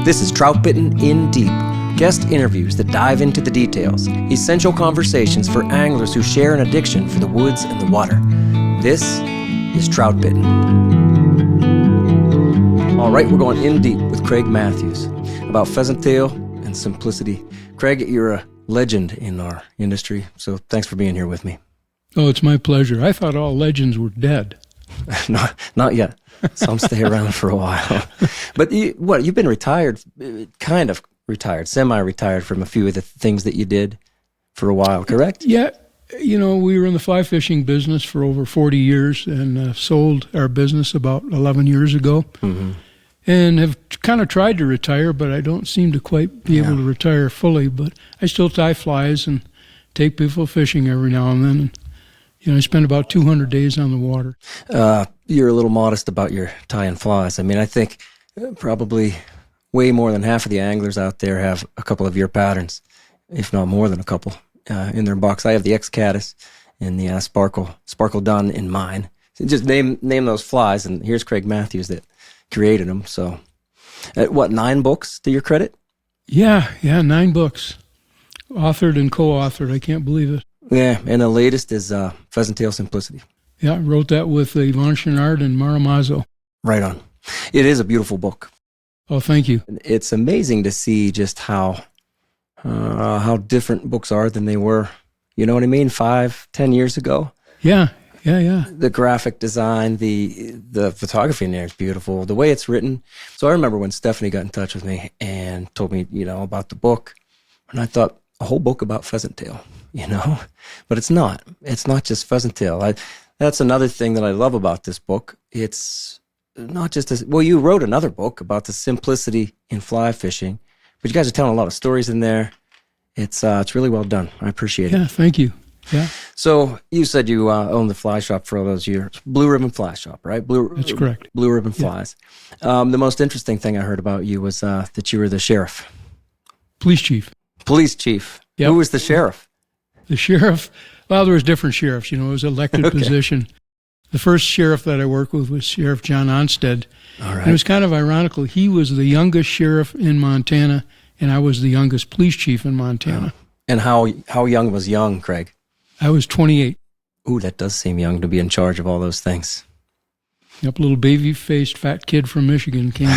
This is Troutbitten in Deep, guest interviews that dive into the details, essential conversations for anglers who share an addiction for the woods and the water. This is Troutbitten. All right, we're going in deep with Craig Matthews about Pheasant Tail and Simplicity. Craig, you're a legend in our industry, so thanks for being here with me. Oh, it's my pleasure. I thought all legends were dead. Not yet. Some stay around for a while. But you've been retired, kind of retired, semi-retired from a few of the things that you did for a while, correct? Yeah. You know, we were in the fly fishing business for over 40 years and sold our business about 11 years ago. Mm-hmm. And have kind of tried to retire, but I don't seem to quite be able to retire fully. But I still tie flies and take people fishing every now and then. I spend about 200 days on the water. You're a little modest about your tying flies. I mean, I think probably way more than half of the anglers out there have a couple of your patterns, if not more than a couple, in their box. I have the X-Caddis and the Sparkle Dun in mine. So just name those flies, and here's Craig Matthews that created them. So, 9 books to your credit? Yeah, 9 books. Authored and co-authored. I can't believe it. Yeah, and the latest is Pheasant Tail Simplicity. Yeah, I wrote that with Yvonne Chenard and Mara Mazzo. Right on. It is a beautiful book. Oh, thank you. It's amazing to see just how different books are than they were, you know what I mean, 5-10 years ago. Yeah. The graphic design, the photography in there is beautiful. The way it's written. So I remember when Stephanie got in touch with me and told me, about the book, and I thought, a whole book about Pheasant Tail, but it's not. It's not just Pheasant Tail. That's another thing that I love about this book. It's not just you wrote another book about the simplicity in fly fishing, but you guys are telling a lot of stories in there. It's really well done. I appreciate it. Yeah, thank you. Yeah. So you said you owned the fly shop for all those years. Blue Ribbon Fly Shop, right? That's correct. Blue Ribbon Flies. The most interesting thing I heard about you was that you were the sheriff. Police chief. Police chief. Yep. Who was the sheriff? The sheriff, well, there was different sheriffs. It was an elected position. The first sheriff that I worked with was Sheriff John Onstead. All right. And it was kind of ironical. He was the youngest sheriff in Montana, and I was the youngest police chief in Montana. And how young was young, Craig? I was 28. Ooh, that does seem young to be in charge of all those things. Yep, little baby-faced fat kid from Michigan came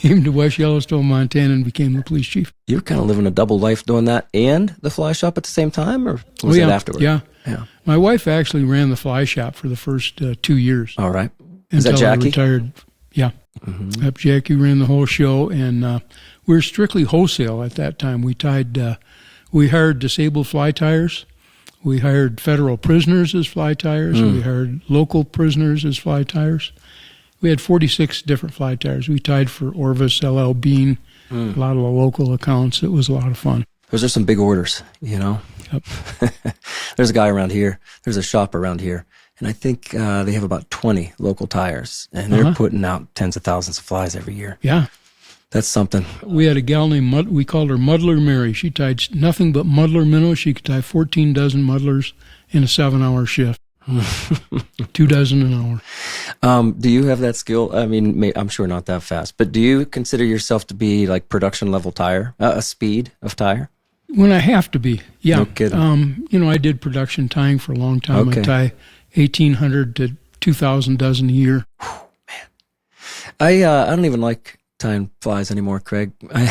to West Yellowstone, Montana, and became the police chief. You were kind of living a double life doing that and the fly shop at the same time, or was it afterward? Yeah. My wife actually ran the fly shop for the first 2 years. All right. Is that Until I Jackie? retired. Yeah. Mm-hmm. Yep, Jackie ran the whole show, and we were strictly wholesale at that time. We hired disabled fly tyers. We hired federal prisoners as fly tyers. We hired local prisoners as fly tyers. We had 46 different fly tyers. We tied for Orvis, LL Bean, a lot of the local accounts. It was a lot of fun. Those are some big orders, Yep. There's a guy around here. There's a shop around here. And I think they have about 20 local tyers. And they're putting out tens of thousands of flies every year. Yeah. That's something. We had a gal named we called her Muddler Mary. She tied nothing but muddler minnows. She could tie 14 dozen muddlers in a 7-hour shift. 2 dozen an hour. Do you have that skill? I mean, I'm sure not that fast, but do you consider yourself to be like production level tyer, a speed of tyer? When I have to be, yeah. No kidding. I did production tying for a long time. Okay. I tie 1,800 to 2,000 dozen a year. Whew, man, I don't even like tying flies anymore, Craig. Well,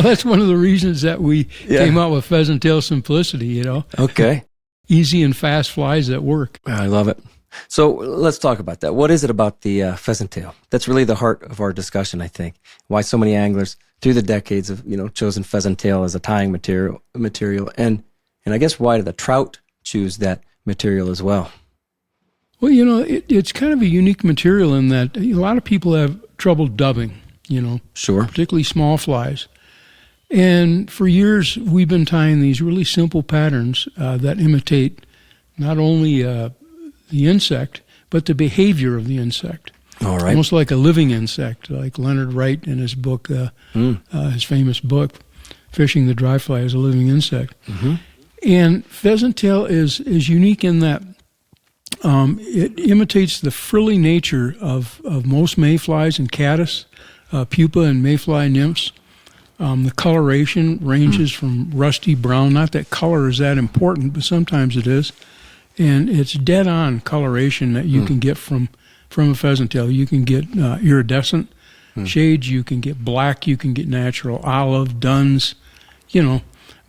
that's one of the reasons that we came out with Pheasant Tail Simplicity, Okay. Easy and fast flies that work. I love it. So let's talk about that. What is it about the pheasant tail? That's really the heart of our discussion, I think. Why so many anglers through the decades have, chosen pheasant tail as a tying material, and I guess why do the trout choose that material as well? Well, it's kind of a unique material in that a lot of people have trouble dubbing, Sure. Particularly small flies. And for years, we've been tying these really simple patterns that imitate not only the insect, but the behavior of the insect. All right. Almost like a living insect, like Leonard Wright in his book, his famous book, Fishing the Dry Fly as a Living Insect. Mm-hmm. And pheasant tail is unique in that it imitates the frilly nature of most mayflies and caddis. pupa and mayfly nymphs. The coloration ranges from rusty brown. Not that color is that important, but sometimes it is. And it's dead-on coloration that you can get from a pheasant tail. You can get iridescent shades. You can get black. You can get natural olive, duns,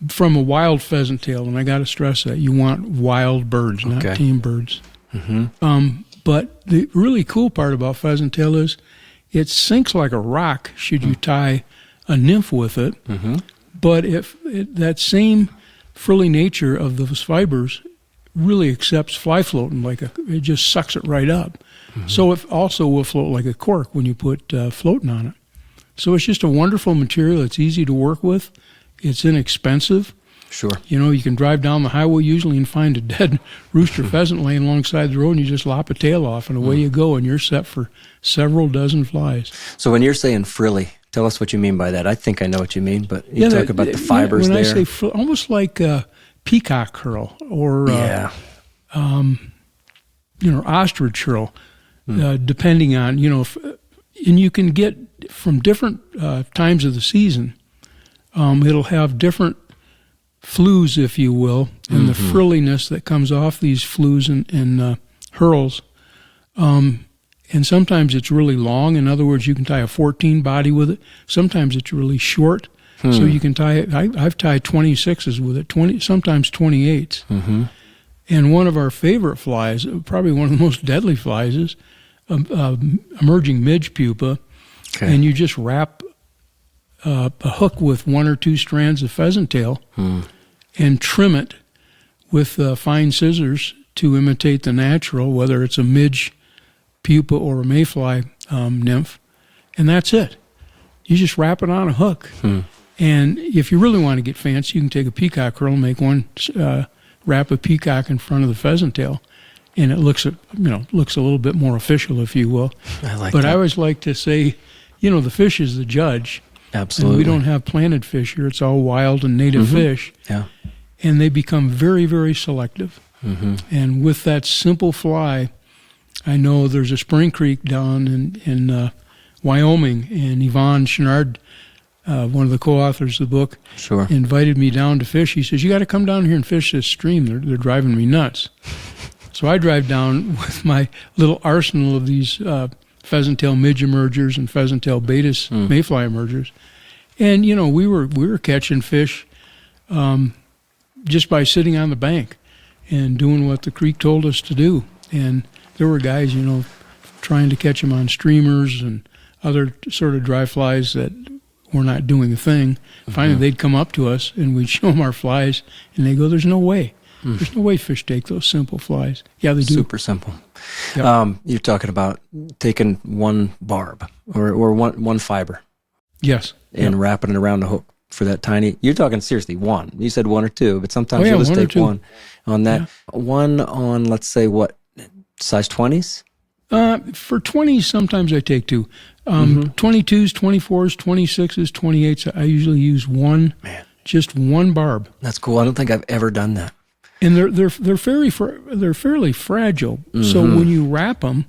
from a wild pheasant tail. And I got to stress that. You want wild birds, not tame birds. But the really cool part about pheasant tail is it sinks like a rock should you tie a nymph with it, but that same frilly nature of those fibers really accepts fly floating, it just sucks it right up. So it also will float like a cork when you put floating on it. So it's just a wonderful material. It's easy to work with. It's inexpensive. Sure. You can drive down the highway usually and find a dead rooster pheasant laying alongside the road, and you just lop a tail off, and away you go, and you're set for several dozen flies. So when you're saying frilly, tell us what you mean by that. I think I know what you mean, but you talk about the fibers when there. I say almost like peacock curl or ostrich curl, depending on and you can get from different times of the season. It'll have different flues, if you will, and the frilliness that comes off these flues and hurls. And sometimes it's really long. In other words, you can tie a 14 body with it. Sometimes it's really short. So you can tie it. I've tied 26s with it, sometimes 28s. And one of our favorite flies, probably one of the most deadly flies, is emerging midge pupa. And you just wrap a hook with one or two strands of pheasant tail and trim it with fine scissors to imitate the natural, whether it's a midge pupa or a mayfly nymph, and that's it. You just wrap it on a hook. And if you really want to get fancy, you can take a peacock curl and make one, wrap a peacock in front of the pheasant tail, and it looks a little bit more official, if you will. But I always like to say, the fish is the judge. Absolutely. And we don't have planted fish here. It's all wild and native fish. Yeah. And they become very, very selective. And with that simple fly, I know there's a spring creek down in Wyoming, and Yvonne Chenard, one of the co-authors of the book, invited me down to fish. He says, you got to come down here and fish this stream. They're driving me nuts. So I drive down with my little arsenal of these pheasant tail midge emergers and pheasant tail betas mayfly emergers. And, we were catching fish just by sitting on the bank and doing what the creek told us to do. And there were guys, trying to catch them on streamers and other sort of dry flies that were not doing a thing. Finally, they'd come up to us, and we'd show them our flies, and they go, there's no way. There's no way fish take those simple flies. Yeah, they do. Super simple. Yep. You're talking about taking one barb or one fiber. Yes. And wrapping it around the hook for that tiny. You're talking seriously one. You said one or two, but sometimes you'll just take one on that. Yeah. One on, let's say, what, size 20s? For 20s, sometimes I take two. 22s, 24s, 26s, 28s, I usually use one. Man. Just one barb. That's cool. I don't think I've ever done that. And they're fairly fragile. So when you wrap them,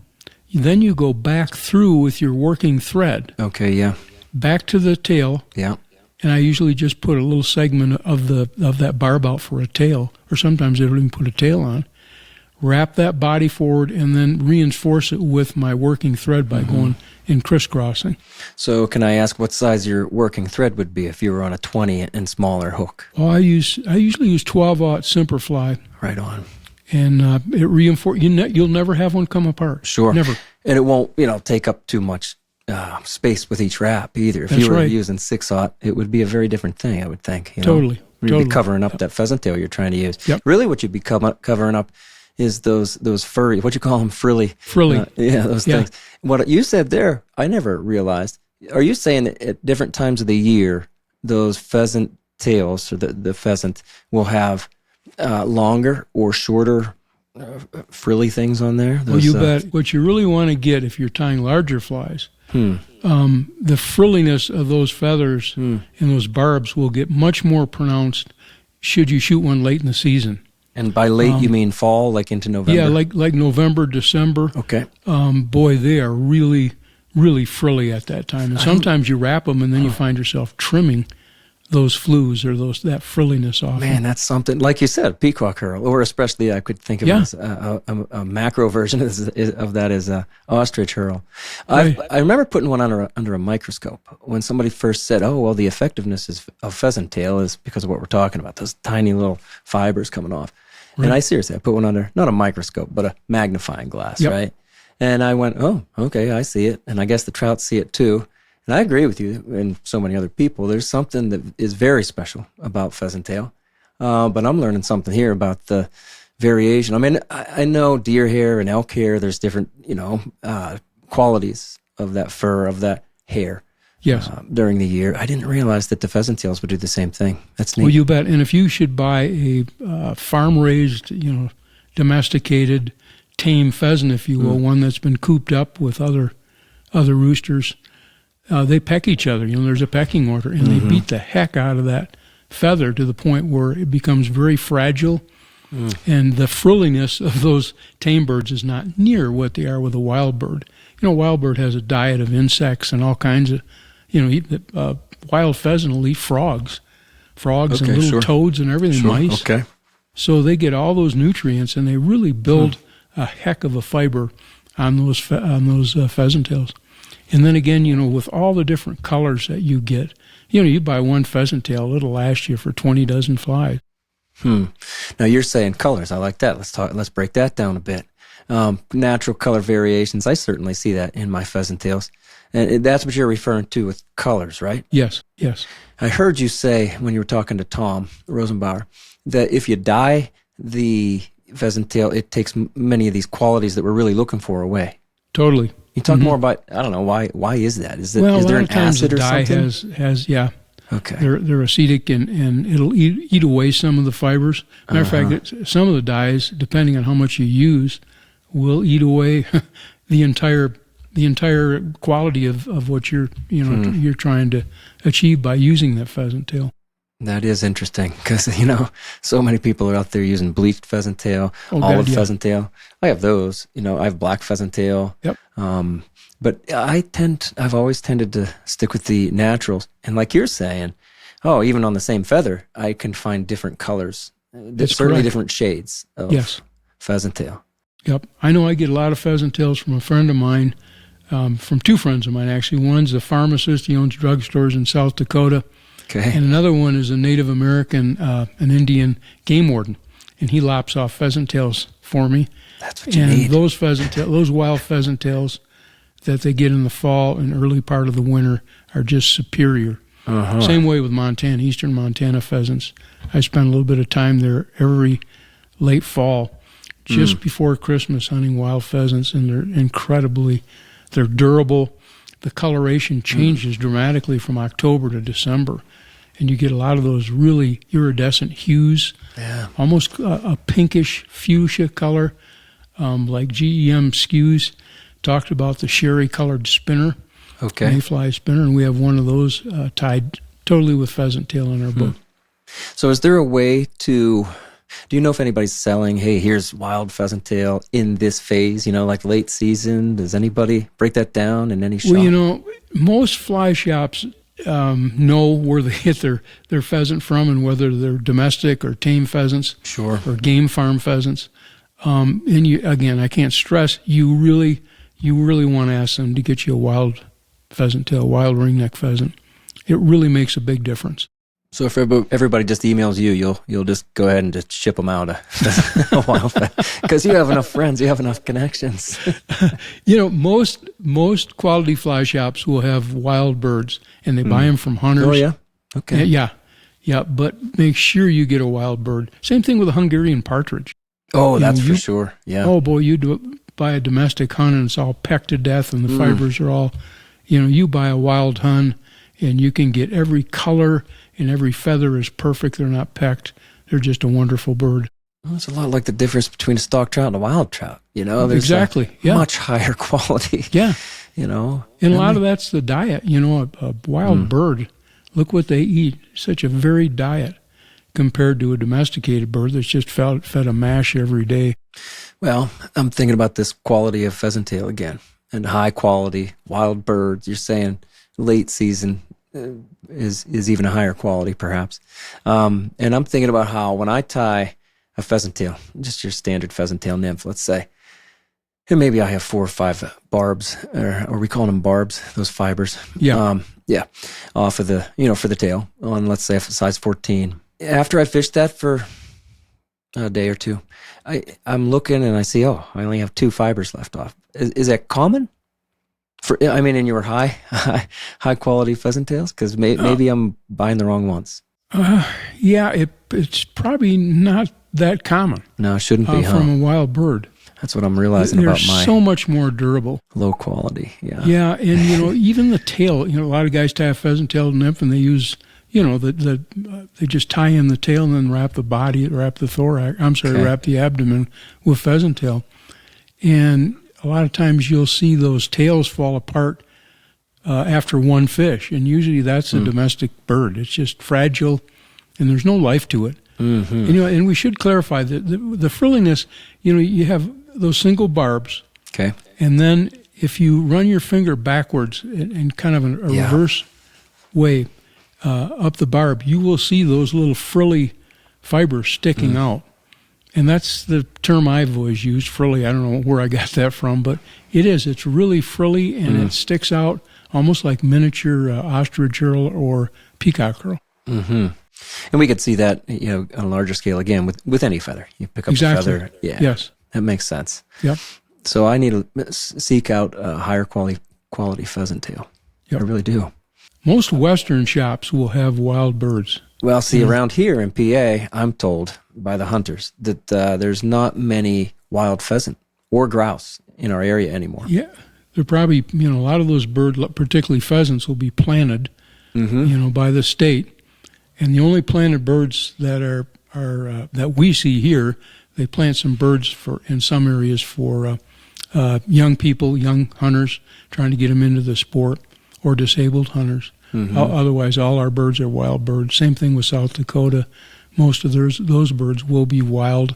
then you go back through with your working thread. Okay, yeah. Back to the tail. Yeah. And I usually just put a little segment of that barb out for a tail, or sometimes I don't even put a tail on. Wrap that body forward and then reinforce it with my working thread by going in crisscrossing. So can I ask what size your working thread would be if you were on a 20 and smaller hook? Oh, I usually use 12-aught Simperfly. Right on. And it reinforces. You'll never have one come apart. Sure. Never. And it won't take up too much space with each wrap either. If you were using 6-aught, it would be a very different thing, I would think. Totally. You'd be covering up that pheasant tail you're trying to use. Yep. Really what you'd be covering up is those furry, what you call them, frilly. Those things. What you said there, I never realized. Are you saying that at different times of the year, those pheasant tails, or the pheasant, will have longer or shorter frilly things on there? Well, you bet. What you really want to get if you're tying larger flies, the frilliness of those feathers and those barbs will get much more pronounced should you shoot one late in the season. And by late, you mean fall, like into November? Yeah, like November, December. Okay. Boy, they are really really frilly at that time. And sometimes you wrap them and then you find yourself trimming those flues or that frilliness off. Man, that's something. Like you said, peacock curl, or especially I could think of it as a macro version of that is ostrich curl. Right. I remember putting one under a microscope when somebody first said, "Oh, well, the effectiveness of pheasant tail is because of what we're talking about, those tiny little fibers coming off." Right. And I put one under not a microscope, but a magnifying glass, right? And I went, "Oh, okay, I see it," and I guess the trout see it too. And I agree with you and so many other people. There's something that is very special about pheasant tail. But I'm learning something here about the variation. I mean, I know deer hair and elk hair, there's different, qualities of that fur, of that hair. Yes. During the year. I didn't realize that the pheasant tails would do the same thing. That's neat. Well, you bet. And if you should buy a farm-raised, domesticated, tame pheasant, if you will, one that's been cooped up with other roosters, they peck each other. There's a pecking order, and they beat the heck out of that feather to the point where it becomes very fragile, and the frilliness of those tame birds is not near what they are with a wild bird. Wild bird has a diet of insects and all kinds of, wild pheasant will eat frogs and little toads and everything, mice. Okay. So they get all those nutrients, and they really build a heck of a fiber on those pheasant tails. And then again, with all the different colors that you get, you buy one pheasant tail, it'll last you for 20 dozen flies. Now you're saying colors. I like that. Let's break that down a bit. Natural color variations. I certainly see that in my pheasant tails. And that's what you're referring to with colors, right? Yes. I heard you say when you were talking to Tom Rosenbauer that if you dye the pheasant tail, it takes many of these qualities that we're really looking for away. Totally. You talk more about, I don't know, why is that? Is there an acid or something? Has Okay. They're acidic and it'll eat away some of the fibers. Matter of fact, some of the dyes, depending on how much you use, will eat away the entire quality of what you're trying to achieve by using that pheasant tail. That is interesting because, so many people are out there using bleached pheasant tail, olive pheasant tail. I have those, I have black pheasant tail. Yep. But I've always tended to stick with the naturals. And like you're saying, even on the same feather, I can find different colors. There's certainly different shades of pheasant tail. Yep. I know I get a lot of pheasant tails from a friend of mine, from two friends of mine, actually. One's a pharmacist. He owns drugstores in South Dakota. Okay. And another one is a Native American, an Indian game warden. And he lops off pheasant tails for me. That's what you need. And those wild pheasant tails that they get in the fall and early part of the winter are just superior. Same way with Montana, eastern Montana pheasants. I spend a little bit of time there every late fall, just before Christmas, hunting wild pheasants, and they're durable. The coloration changes dramatically from October to December, and you get a lot of those really iridescent hues, almost a pinkish fuchsia color, like GEM skews talked about the sherry-colored spinner, mayfly spinner, and we have one of those tied totally with pheasant tail in our book. So is there a way do you know if anybody's selling, hey, here's wild pheasant tail in this phase, like late season? Does anybody break that down in any shop? Well, most fly shops know where they get their pheasant from and whether they're domestic or tame pheasants or game farm pheasants. And I can't stress, you really want to ask them to get you a wild pheasant tail, wild ringneck pheasant. It really makes a big difference. So if everybody just emails you, you'll just go ahead and just ship them out a wild pheasant because you have enough friends, you have enough connections. Most quality fly shops will have wild birds, and they buy them from hunters. Oh yeah, okay, yeah. But make sure you get a wild bird. Same thing with a Hungarian partridge. Oh, that's for sure. Yeah. Oh boy, buy a domestic hun and it's all pecked to death, and the fibers are all. You buy a wild hun, and you can get every color. And every feather is perfect. They're not pecked. They're just a wonderful bird. Well, it's a lot like the difference between a stock trout and a wild trout. There's exactly. Much higher quality. Yeah. And a lot of that's the diet. A wild bird, look what they eat. Such a varied diet compared to a domesticated bird that's just fed a mash every day. Well, I'm thinking about this quality of pheasant tail again. and high quality wild birds. You're saying late season is even a higher quality, perhaps. And I'm thinking about how when I tie a pheasant tail, just your standard pheasant tail nymph, let's say, and maybe I have 4 or 5 barbs, or we call them barbs, those fibers. Yeah. Off of the, for the tail on, let's say, a size 14. After I fish that for a day or two, I'm looking and I see, I only have 2 fibers left off. Is that common? In your high quality pheasant tails? Because maybe I'm buying the wrong ones. It's probably not that common. No, it shouldn't be, from a wild bird. That's what I'm realizing They're about my so much more durable. Low quality, yeah. Yeah, and even the tail. A lot of guys tie a pheasant tail nymph, and they use, they just tie in the tail and then wrap the body, wrap the thorax. Wrap the abdomen with pheasant tail, and a lot of times you'll see those tails fall apart after one fish, and usually that's a domestic bird. It's just fragile, and there's no life to it. Mm-hmm. And we should clarify that the frilliness. You have those single barbs. Okay. And then if you run your finger backwards in kind of a reverse way up the barb, you will see those little frilly fibers sticking out. And that's the term I've always used, frilly. I don't know where I got that from, but it is. It's really frilly, and it sticks out almost like miniature ostrich curl or peacock curl. Mm-hmm. And we could see that, on a larger scale again with any feather. You pick up a feather. Yeah. Yes. That makes sense. Yep. So I need to seek out a higher quality pheasant tail. Yep. I really do. Most Western shops will have wild birds. Well, see, around here in PA, I'm told by the hunters that there's not many wild pheasant or grouse in our area anymore. Yeah. They're probably, a lot of those birds, particularly pheasants, will be planted, by the state. And the only planted birds that are that we see here, they plant some birds in some areas for young people, young hunters, trying to get them into the sport, or disabled hunters. Mm-hmm. Otherwise, all our birds are wild birds. Same thing with South Dakota. Most of those birds will be wild.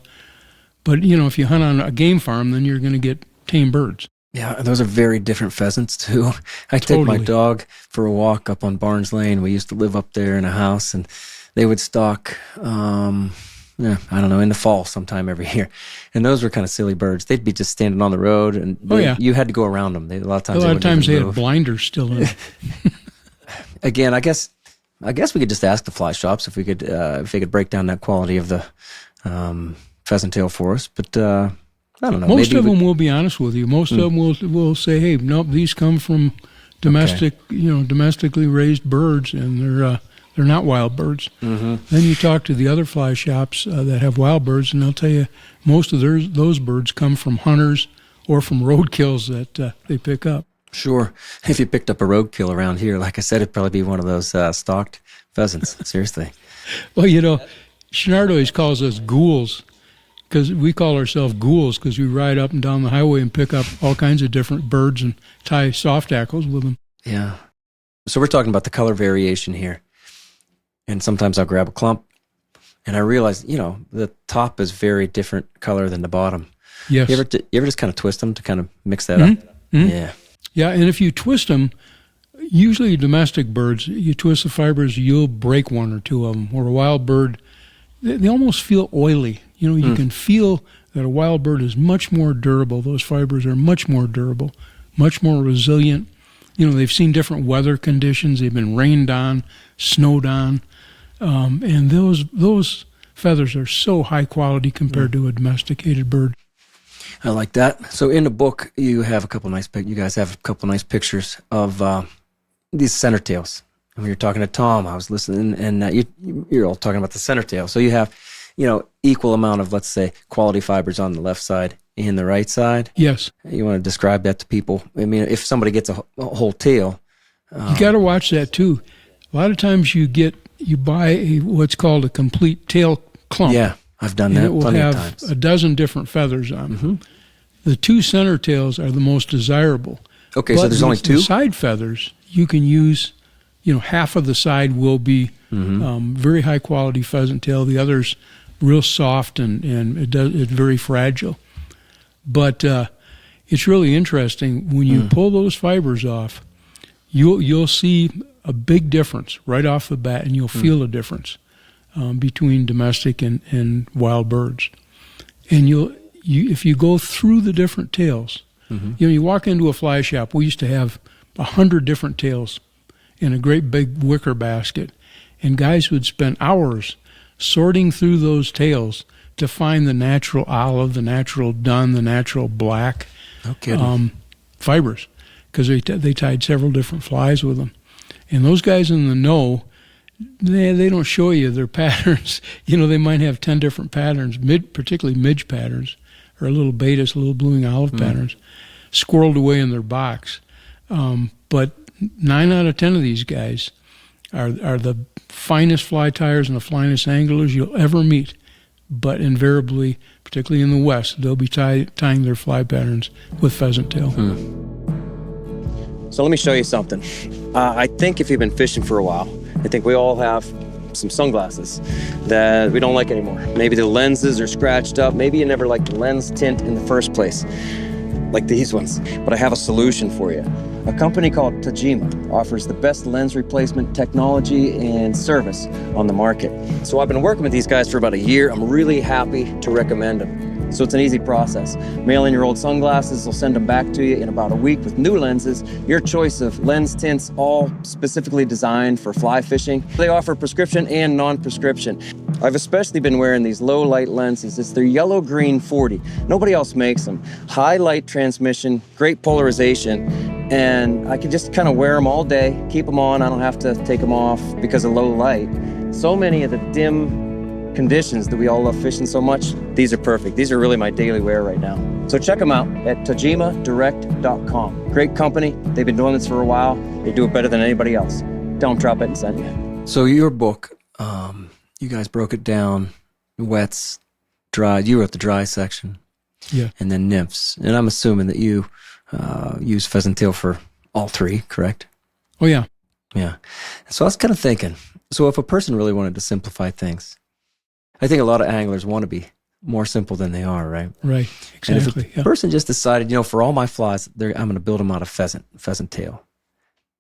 But, if you hunt on a game farm, then you're going to get tame birds. Yeah, those are very different pheasants, too. I take my dog for a walk up on Barnes Lane. We used to live up there in a house, and they would stalk, in the fall sometime every year. And those were kind of silly birds. They'd be just standing on the road, and you had to go around them. A lot of times they had blinders still in. Again, I guess we could just ask the fly shops if they could break down that quality of the pheasant tail for us. But I don't know. Most of them will be honest with you. Most of them will say, "Hey, nope, these come from domestically raised birds, and they're not wild birds." Mm-hmm. Then you talk to the other fly shops that have wild birds, and they'll tell you most of those birds come from hunters or from roadkills that they pick up. Sure. If you picked up a roadkill around here, like I said, it'd probably be one of those stalked pheasants. Seriously. Well, Schnard always calls us ghouls, because we call ourselves ghouls because we ride up and down the highway and pick up all kinds of different birds and tie soft tackles with them. Yeah. So we're talking about the color variation here. And sometimes I'll grab a clump, and I realize, the top is very different color than the bottom. Yes. You ever just kind of twist them to kind of mix that up? Mm-hmm. Yeah. Yeah, and if you twist them, usually domestic birds, you twist the fibers, you'll break one or two of them. Or a wild bird, they almost feel oily. You can feel that a wild bird is much more durable. Those fibers are much more durable, much more resilient. They've seen different weather conditions. They've been rained on, snowed on. And those feathers are so high quality compared to a domesticated bird. I like that. So in the book, you guys have a couple nice pictures of these center tails. When you're talking to Tom, I was listening, and you're all talking about the center tail. So you have, equal amount of, let's say, quality fibers on the left side and the right side. Yes. You want to describe that to people? If somebody gets a whole tail. You got to watch that, too. A lot of times you buy what's called a complete tail clump. Yeah, I've done that plenty of times. It will have a dozen different feathers on it. Mm-hmm. The 2 center tails are the most desirable. Okay, so there's only 2? The side feathers, you can use, half of the side will be very high quality pheasant tail. The other's real soft and it's very fragile. But it's really interesting when you pull those fibers off. You'll see a big difference right off the bat, and you'll feel a difference between domestic and wild birds. And if you go through the different tails, you walk into a fly shop. We used to have 100 different tails in a great big wicker basket, and guys would spend hours sorting through those tails to find the natural olive, the natural dun, the natural black fibers, because they tied several different flies with them. And those guys in the know, they don't show you their patterns. They might have 10 different patterns, particularly midge patterns, or little betas, little blueing olive patterns, squirreled away in their box. But 9 out of 10 of these guys are the finest fly tiers and the finest anglers you'll ever meet. But invariably, particularly in the West, they'll be tying their fly patterns with pheasant tail. So let me show you something. I think if you've been fishing for a while, I think we all have some sunglasses that we don't like anymore. Maybe the lenses are scratched up. Maybe you never liked the lens tint in the first place, like these ones. But I have a solution for you. A company called TAJIMA offers the best lens replacement technology and service on the market. So I've been working with these guys for about a year. I'm really happy to recommend them. So it's an easy process. Mail in your old sunglasses, they'll send them back to you in about a week with new lenses. Your choice of lens tints, all specifically designed for fly fishing. They offer prescription and non-prescription. I've especially been wearing these low light lenses. It's their yellow green 40. Nobody else makes them. High light transmission, great polarization, and I can just kind of wear them all day, keep them on. I don't have to take them off because of low light. So many of the dim conditions that we all love fishing so much, these are perfect. These are really my daily wear right now. So check them out at tajimadirect.com. Great company. They've been doing this for a while. They do it better than anybody else. Tell them Troutbitten sent you. So your book, you guys broke it down, wets, dry. You were at the dry section. Yeah. And then nymphs. And I'm assuming that you use pheasant tail for all three, correct? Oh, yeah. Yeah. So I was kind of thinking, so if a person really wanted to simplify things, I think a lot of anglers want to be more simple than they are, right? Right, exactly. And if a person just decided, for all my flies, I'm going to build them out of pheasant tail.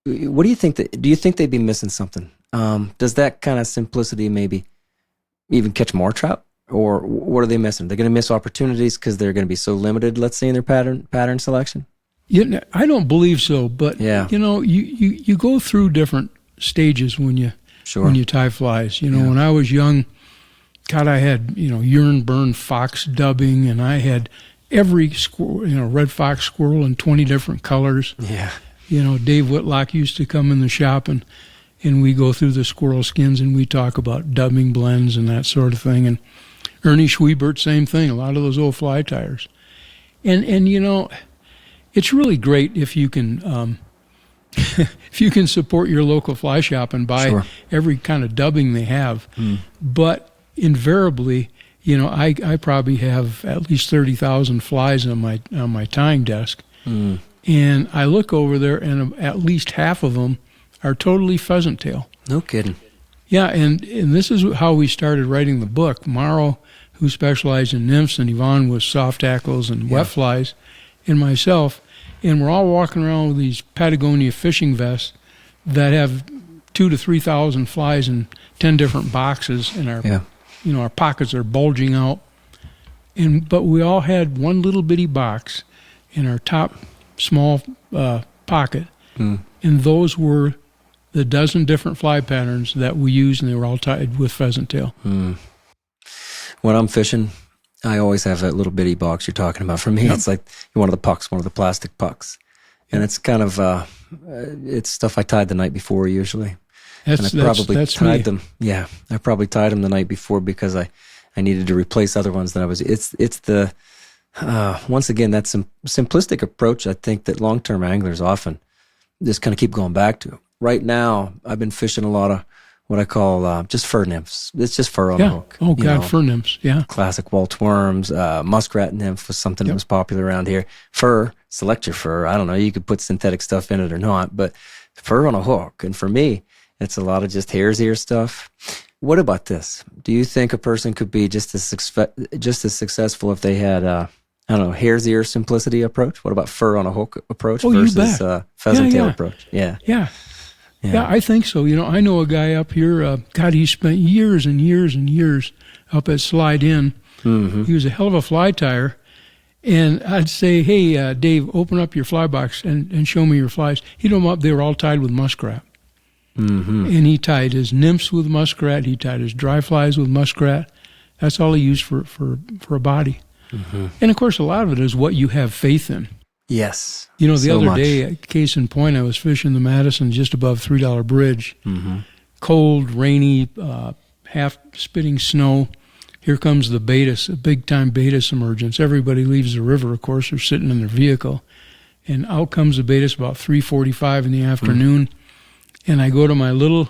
What do you think? Do you think they'd be missing something? Does that kind of simplicity maybe even catch more trout? Or what are they missing? They're going to miss opportunities because they're going to be so limited, let's say, in their pattern selection? Yeah, I don't believe so, but yeah. You go through different stages when you tie flies. When I was young, God, I had urine burn fox dubbing, and I had every squirrel, red fox squirrel in 20 different colors. Yeah. Dave Whitlock used to come in the shop, and we go through the squirrel skins, and we talk about dubbing blends and that sort of thing. And Ernie Schwiebert, same thing. A lot of those old fly tires, and it's really great if you can if you can support your local fly shop and buy every kind of dubbing they have. But invariably, I probably have at least 30,000 flies on my tying desk, and I look over there, and at least half of them are totally pheasant tail. No kidding. Yeah, and this is how we started writing the book. Morrow, who specialized in nymphs, and Yvonne was soft tackles and wet flies, and myself, and we're all walking around with these Patagonia fishing vests that have 2,000 to 3,000 flies in 10 different boxes, and our pockets are bulging out. But we all had one little bitty box in our top small pocket, and those were the dozen different fly patterns that we used, and they were all tied with pheasant tail. When I'm fishing, I always have that little bitty box you're talking about. For me, it's like one of the plastic pucks. And it's kind of, it's stuff I tied the night before usually. I probably tied them the night before because I needed to replace other ones that it's the, once again, that simplistic approach I think that long-term anglers often just kind of keep going back to. Right now, I've been fishing a lot of what I call just fur nymphs. It's just fur on a hook. Oh, God, fur nymphs, yeah. Classic Walt worms, muskrat nymph was something that was popular around here. Fur, select your fur. I don't know, you could put synthetic stuff in it or not, but fur on a hook. And for me, it's a lot of just hare's ear stuff. What about this? Do you think a person could be just as successful if they had I don't know, hare's ear simplicity approach? What about fur on a hook approach Oh, you versus bet. pheasant tail Yeah. approach? Yeah. Yeah. Yeah, I think so. I know a guy up here, God, he spent years and years and years up at Slide Inn. Mm-hmm. He was a hell of a fly tyer. And I'd say, hey, Dave, open up your fly box and show me your flies. He'd them up. They were all tied with muskrat. Mm-hmm. And he tied his nymphs with muskrat. He tied his dry flies with muskrat. That's all he used for a body. Mm-hmm. And, of course, a lot of it is what you have faith in. Yes. The so other much. day, case in point, I was fishing the Madison just above $3 Bridge. Mm-hmm. Cold, rainy, half spitting snow. Here comes the Betis, a big-time Betis emergence. Everybody leaves the river, of course. They're sitting in their vehicle. And out comes the Betis about 3:45 in the afternoon. And I go to my little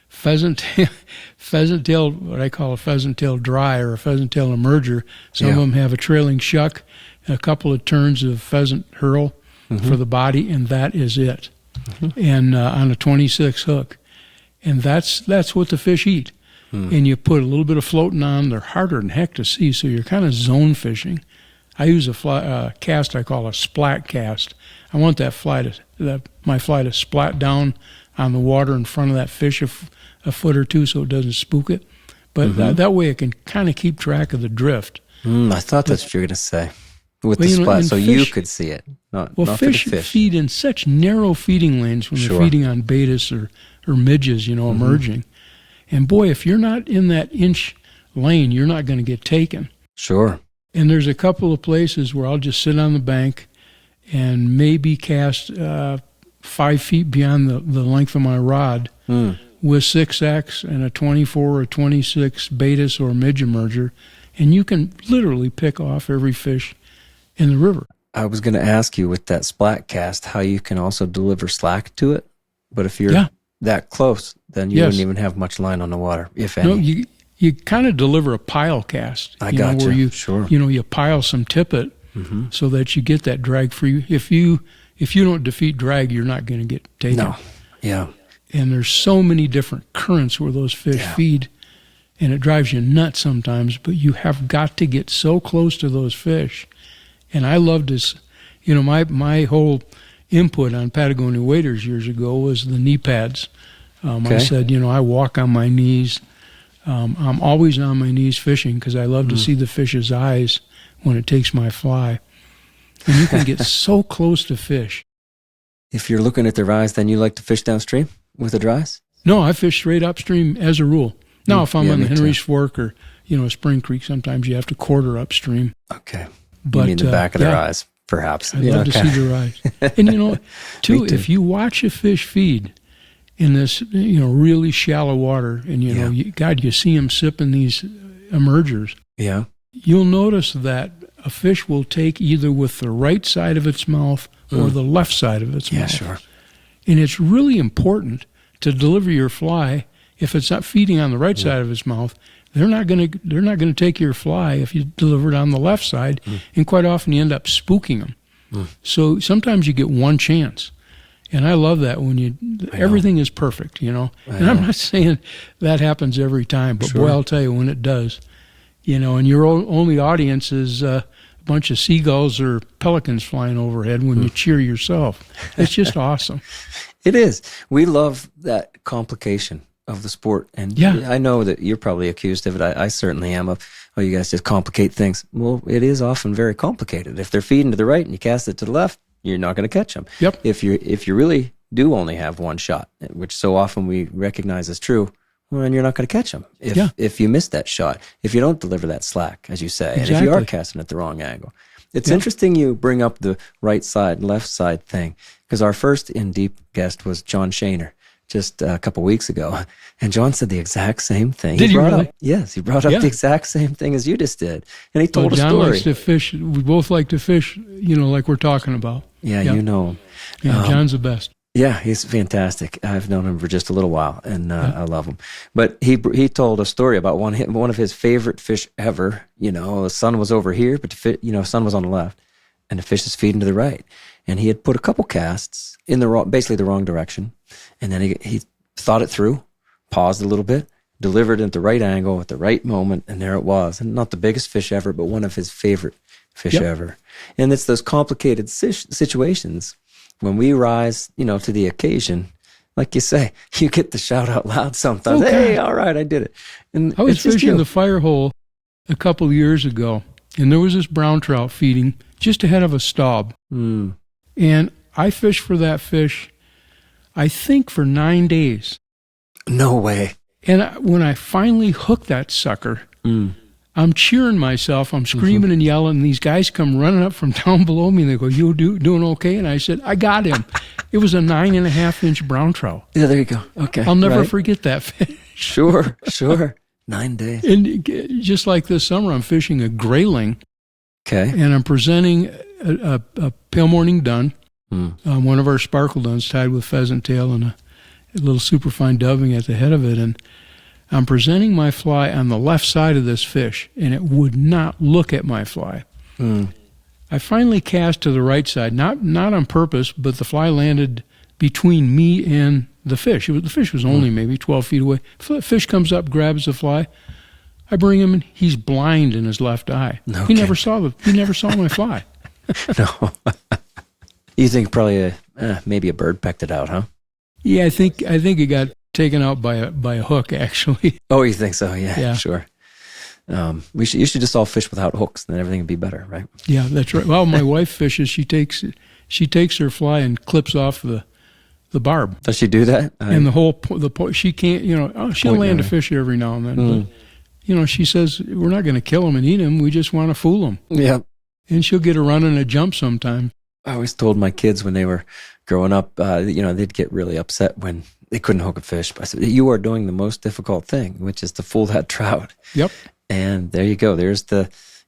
pheasant tail, what I call a pheasant tail dry or a pheasant tail emerger. Some of them have a trailing shuck, a couple of turns of pheasant hurl for the body, and that is it. And on a 26 hook. And that's what the fish eat. And you put a little bit of floating on. They're harder than heck to see, so you're kind of zone fishing. I use a cast I call a splat cast. I want my fly to splat down on the water in front of that fish a foot or two so it doesn't spook it. But that way it can kind of keep track of the drift. I thought that's what you were going to say. With the splat, so you could see it. Not fish for the fish. feed in such narrow feeding lanes when they're feeding on betas or midges, emerging. And boy, if you're not in that inch lane, you're not going to get taken. Sure. And there's a couple of places where I'll just sit on the bank and maybe cast 5 feet beyond the length of my rod with 6X and a 24 or 26 Betis or midge emerger, and you can literally pick off every fish in the river. I was going to ask you with that splat cast how you can also deliver slack to it, but if you're that close, then you wouldn't even have much line on the water, if any. No, you kind of deliver a pile cast. I got where you pile some tippet so that you get that drag free. If you don't defeat drag, you're not going to get taken. No, yeah. And there's so many different currents where those fish feed, and it drives you nuts sometimes. But you have got to get so close to those fish. And I love this. My whole input on Patagonia waders years ago was the knee pads. I said, I walk on my knees. I'm always on my knees fishing because I love to see the fish's eyes when it takes my fly. And you can get so close to fish. If you're looking at their eyes, then you like to fish downstream with the dries? No, I fish straight upstream as a rule. Now, if I'm on the Henry's Fork or, Spring Creek, sometimes you have to quarter upstream. Okay. But, you mean the back of their eyes, perhaps. I love to see their eyes. And, too, if you watch a fish feed in this, really shallow water, and, you see them sipping these emergers. Yeah. You'll notice that a fish will take either with the right side of its mouth or the left side of its mouth. Yeah, sure. And it's really important to deliver your fly. If it's not feeding on the right side of its mouth, they're not going to take your fly if you deliver it on the left side, and quite often you end up spooking them. So sometimes you get one chance. And I love that when everything is perfect, And I'm not saying that happens every time, but boy, I'll tell you when it does. And your only audience is a bunch of seagulls or pelicans flying overhead when you cheer yourself. It's just awesome. It is. We love that complication of the sport. And I know that you're probably accused of it. I certainly am of, you guys just complicate things. Well, it is often very complicated. If they're feeding to the right and you cast it to the left, you're not going to catch them. Yep. If you really do only have one shot, which so often we recognize as true, well, then you're not going to catch them if you miss that shot, if you don't deliver that slack, as you say, and if you are casting at the wrong angle. It's interesting you bring up the right side, left side thing, because our first In Deep guest was John Shaner just a couple weeks ago, and John said the exact same thing. Did he really? Yes, he brought up the exact same thing as you just did, and he told a story. John likes to fish. We both like to fish, like we're talking about. Yeah, you know him. Yeah, John's the best. Yeah, he's fantastic. I've known him for just a little while, and I love him. But he told a story about one of his favorite fish ever. The sun was over here, but the sun was on the left, and the fish is feeding to the right. And he had put a couple casts in basically the wrong direction, and then he thought it through, paused a little bit, delivered it at the right angle at the right moment, and there it was. And not the biggest fish ever, but one of his favorite fish ever. And it's those complicated situations when we rise, to the occasion. Like you say, you get the shout out loud sometimes. Hey, all right, I did it. And I was fishing the fire hole a couple of years ago, and there was this brown trout feeding just ahead of a staub. Mm. And I fished for that fish, I think, for 9 days. No way. And when I finally hooked that sucker, I'm cheering myself. I'm screaming and yelling. And these guys come running up from down below me, and they go, "You doing okay?" And I said, "I got him." It was a 9.5-inch brown trout. Yeah, there you go. Okay. I'll never forget that fish. Sure. 9 days. And just like this summer, I'm fishing a grayling. Okay. And I'm presenting a pale morning dun, one of our sparkle duns tied with pheasant tail and a little superfine dubbing at the head of it. And I'm presenting my fly on the left side of this fish, and it would not look at my fly. I finally cast to the right side, not on purpose, but the fly landed between me and the fish. The fish was only maybe 12 feet away. Fish comes up, grabs the fly. I bring him in. He's blind in his left eye. Okay. He never saw my fly. No. You think probably maybe a bird pecked it out, huh? Yeah, I think it got taken out by a hook, actually. Oh, you think so? Yeah. Sure. You should just all fish without hooks, and then everything would be better, right? Yeah, that's right. Well, my wife fishes. She takes her fly and clips off the barb. Does she do that? And she can't. She'll land a fish every now and then. But, she says we're not going to kill them and eat them. We just want to fool them. Yeah. And she'll get a run and a jump sometime. I always told my kids when they were growing up, they'd get really upset when they couldn't hook a fish. But I said, you are doing the most difficult thing, which is to fool that trout. Yep. And there you go. There's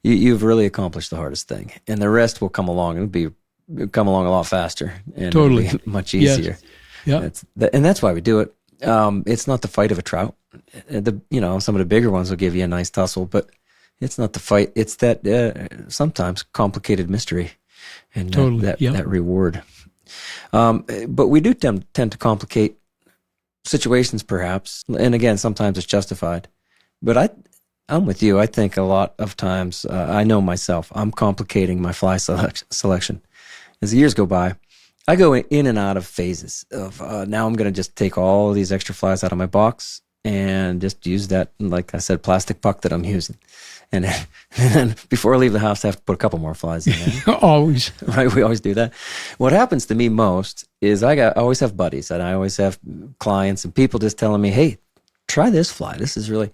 you've really accomplished the hardest thing. And the rest will come along. It'll come along a lot faster. And totally. It'll be much easier. Yes. Yeah. And that's why we do it. It's not the fight of a trout. Some of the bigger ones will give you a nice tussle, but it's not the fight. It's that sometimes complicated mystery and that reward. But we do tend to complicate situations, perhaps. And again, sometimes it's justified. But I'm with you. I think a lot of times, I know myself, I'm complicating my fly selection. As the years go by, I go in and out of phases of now I'm going to just take all these extra flies out of my box and just use that, like I said, plastic puck that I'm using. And then before I leave the house, I have to put a couple more flies in there. Always. Right, we always do that. What happens to me most is I always have buddies, and I always have clients and people just telling me, hey, try this fly. This is really...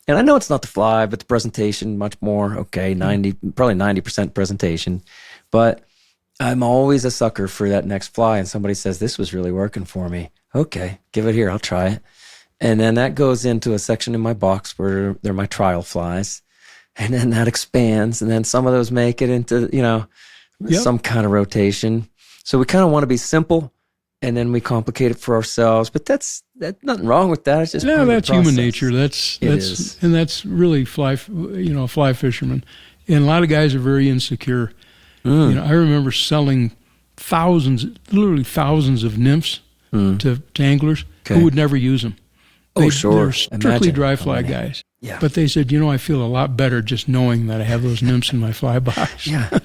And I know it's not the fly, but the presentation, much more. Okay, probably 90% presentation. But I'm always a sucker for that next fly, and somebody says, this was really working for me. Okay, give it here. I'll try it. And then that goes into a section in my box where they're my trial flies. And then that expands, and then some of those make it into, some kind of rotation. So we kind of want to be simple, and then we complicate it for ourselves. But that's nothing wrong with that. It's just that's human nature. That's really fly fishermen. And a lot of guys are very insecure. I remember selling literally thousands of nymphs to anglers who would never use them. They're strictly dry fly guys. Yeah. But they said, I feel a lot better just knowing that I have those nymphs in my fly box. Yeah.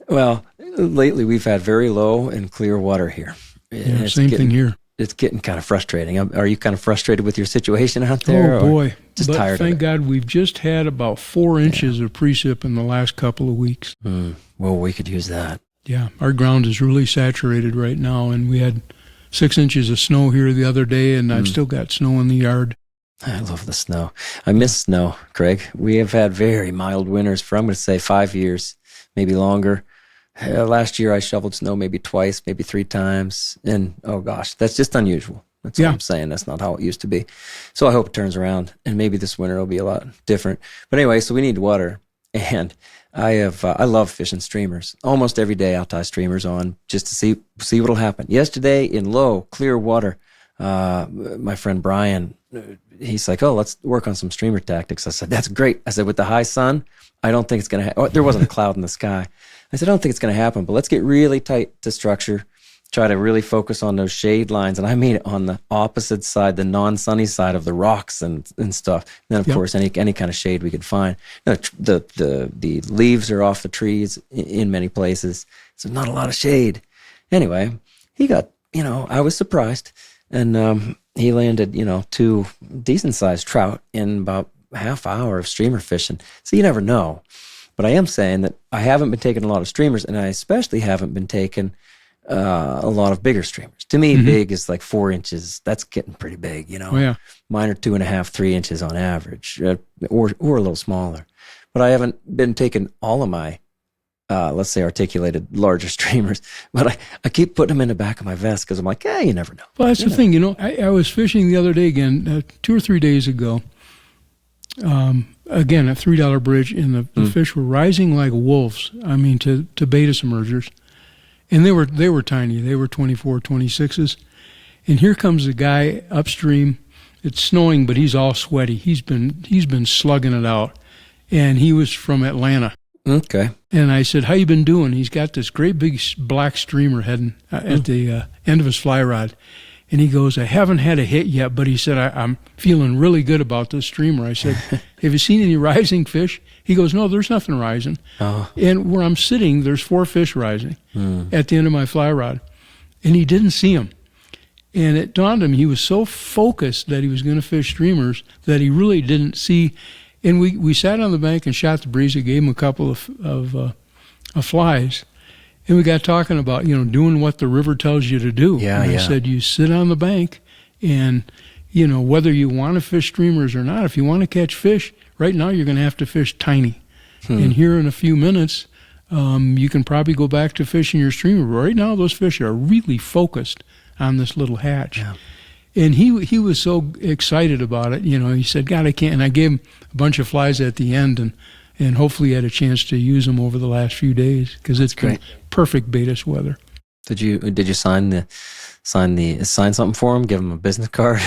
Well, lately we've had very low and clear water here. Yeah, same thing here. It's getting kind of frustrating. Are you kind of frustrated with your situation out there? Oh, boy. Just tired of it? Thank God we've just had about 4 inches of precip in the last couple of weeks. Well, we could use that. Yeah. Our ground is really saturated right now, and we had 6 inches of snow here the other day, and I've still got snow in the yard. I love the snow. I miss snow, Craig. We have had very mild winters for, I'm going to say, 5 years, maybe longer. Last year I shoveled snow maybe twice, maybe 3 times. And, oh gosh, that's just unusual. That's all I'm saying. That's not how it used to be. So I hope it turns around, and maybe this winter will be a lot different. But anyway, so we need water. And I love fishing streamers. Almost every day I'll tie streamers on just to see what'll happen. Yesterday in low, clear water, my friend Brian, he's like, oh, let's work on some streamer tactics. I said, that's great. I said, with the high sun, I don't think it's going to happen. There wasn't a cloud in the sky. I said, I don't think it's going to happen, but let's get really tight to structure try to really focus on those shade lines. And I made it on the opposite side, the non-sunny side of the rocks and stuff. And then, of course, any kind of shade we could find. The leaves are off the trees in many places, so not a lot of shade. Anyway, he got, I was surprised. And he landed, 2 decent-sized trout in about a half hour of streamer fishing. So you never know. But I am saying that I haven't been taking a lot of streamers, and I especially haven't been taking a lot of bigger streamers. To me, big is like 4 inches. That's getting pretty big, Oh, yeah. Mine are 2.5, 3 inches on average, or a little smaller. But I haven't been taking all of my, let's say, articulated larger streamers. But I keep putting them in the back of my vest because I'm like, you never know. Well, that's the thing. I was fishing the other day again, 2 or 3 days ago. Again, a $3 bridge, and the fish were rising like wolves. I mean, to beta submergers. And they were tiny. They were 24, 26s. And here comes a guy upstream. It's snowing, but he's all sweaty. He's been slugging it out. And he was from Atlanta. Okay. And I said, "How you been doing?" He's got this great big black streamer heading at the end of his fly rod. And he goes, "I haven't had a hit yet," but he said, I'm feeling really good about this streamer. I said, "Have you seen any rising fish?" He goes, "No, there's nothing rising." Oh. And where I'm sitting, there's 4 fish rising at the end of my fly rod. And he didn't see them. And it dawned on him, he was so focused that he was going to fish streamers that he really didn't see. And we sat on the bank and shot the breeze. I gave him a couple of flies. And we got talking about, doing what the river tells you to do. Yeah, and I said, you sit on the bank and, whether you want to fish streamers or not, if you want to catch fish, right now you're going to have to fish tiny. And here in a few minutes, you can probably go back to fishing your streamer. Right now, those fish are really focused on this little hatch. Yeah. And he was so excited about it. He said, "God, I can't." And I gave him a bunch of flies at the end, and hopefully had a chance to use them over the last few days because it's been perfect Betis weather. Did you sign something for him? Give him a business card?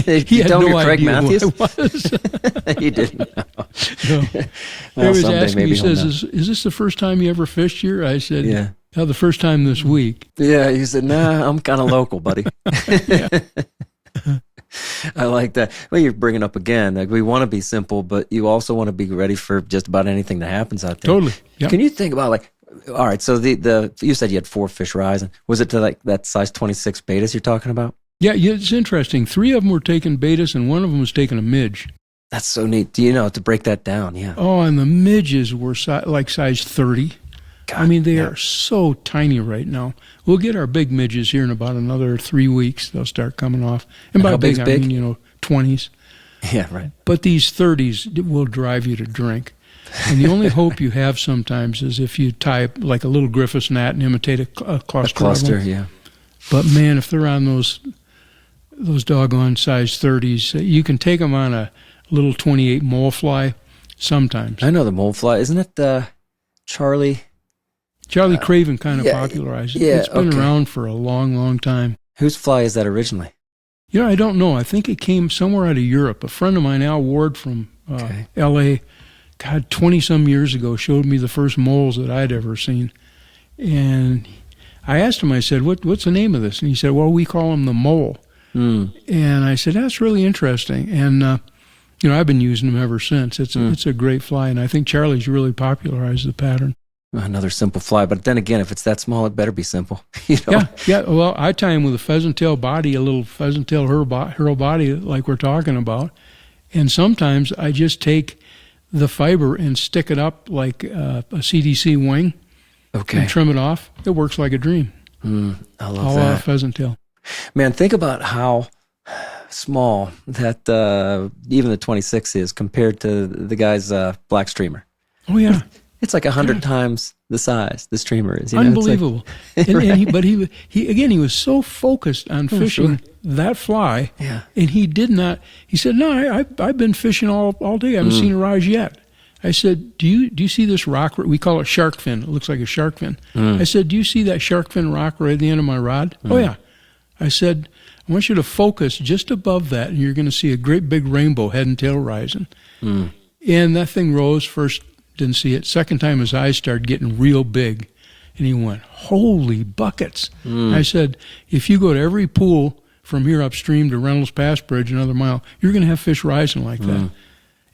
He had no idea what it was. He didn't know. No. Well, he was asking. He says, "Is this the first time you ever fished here?" I said, "Yeah, the first time this week." Yeah, he said, "Nah, I'm kind of local, buddy." I like that. Well, you're bringing up again, like we want to be simple, but you also want to be ready for just about anything that happens out there. Totally. Yep. Can you think about all right, so you said you had 4 fish rising. Was it to that size 26 betas you're talking about? Yeah, it's interesting. 3 of them were taking betas and 1 of them was taking a midge. That's so neat. Do you know to break that down? Yeah. Oh, and the midges were like size 30. God, I mean, they are so tiny right now. We'll get our big midges here in about another 3 weeks. They'll start coming off. And by big, I mean, 20s. Yeah, right. But these 30s will drive you to drink. And the only hope you have sometimes is if you tie like a little Griffiths gnat and imitate a cluster. A cluster, yeah. But man, if they're on those doggone size 30s, you can take them on a little 28 mole fly sometimes. I know the mole fly. Isn't it Charlie Craven kind of popularized it. It's been around for a long, long time. Whose fly is that originally? I don't know. I think it came somewhere out of Europe. A friend of mine, Al Ward from L.A., 20-some years ago, showed me the first moles that I'd ever seen. And I asked him, I said, what's the name of this? And he said, well, we call him the mole. And I said, that's really interesting. And, I've been using them ever since. It's a great fly, and I think Charlie's really popularized the pattern. Another simple fly, but then again, if it's that small, it better be simple. Yeah. Well, I tie him with a pheasant tail body, a little pheasant tail hurl body, like we're talking about. And sometimes I just take the fiber and stick it up like a CDC wing. Okay. And trim it off. It works like a dream. I love that. All pheasant tail. Man, think about how small that even the 26 is compared to the guy's black streamer. Oh yeah. It's like 100 times the size the streamer is. Unbelievable. But he was so focused on fishing that fly, and he did not. He said, "No, I've been fishing all day. I haven't seen a rise yet." I said, "Do you see this rock? We call it shark fin. It looks like a shark fin." I said, "Do you see that shark fin rock right at the end of my rod?" "Oh yeah." I said, "I want you to focus just above that, and you're going to see a great big rainbow head and tail rising." And that thing rose first. Didn't see it. Second time, his eyes started getting real big. And he went, holy buckets. I said, if you go to every pool from here upstream to Reynolds Pass Bridge, another mile, you're going to have fish rising like that.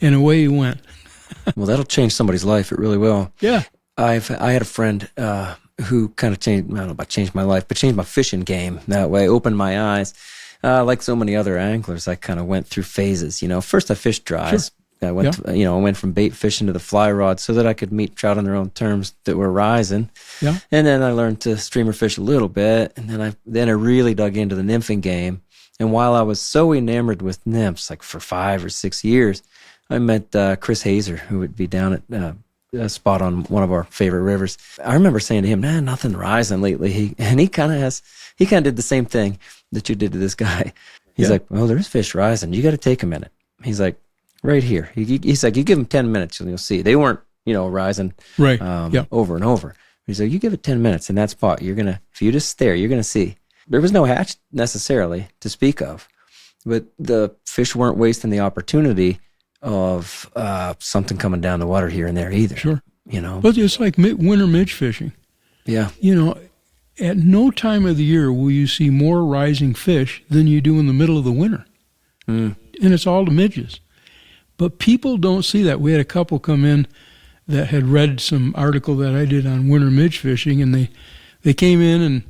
And away he went. Well, that'll change somebody's life. It really will. Yeah. I had a friend who kind of changed, I don't know about changed my life, but changed my fishing game that way, opened my eyes. Like so many other anglers, I kind of went through phases. First I fished dries. Sure. I went from bait fishing to the fly rod so that I could meet trout on their own terms that were rising. Yeah. And then I learned to streamer fish a little bit, and then I really dug into the nymphing game. And while I was so enamored with nymphs, like for 5 or 6 years, I met Chris Hazer, who would be down at a spot on one of our favorite rivers. I remember saying to him, nothing rising lately. He kind of did the same thing that you did to this guy. He's like, well, there's fish rising. You got to take a minute. He's like, right here. He's like, you give them 10 minutes and you'll see. They weren't, rising right. Over and over. He's like, you give it 10 minutes in that spot. If you just stare, you're going to see. There was no hatch necessarily to speak of, but the fish weren't wasting the opportunity of something coming down the water here and there either. Sure. But it's like winter midge fishing. Yeah. At no time of the year will you see more rising fish than you do in the middle of the winter. And it's all the midges. But people don't see that. We had a couple come in that had read some article that I did on winter midge fishing, and they came in and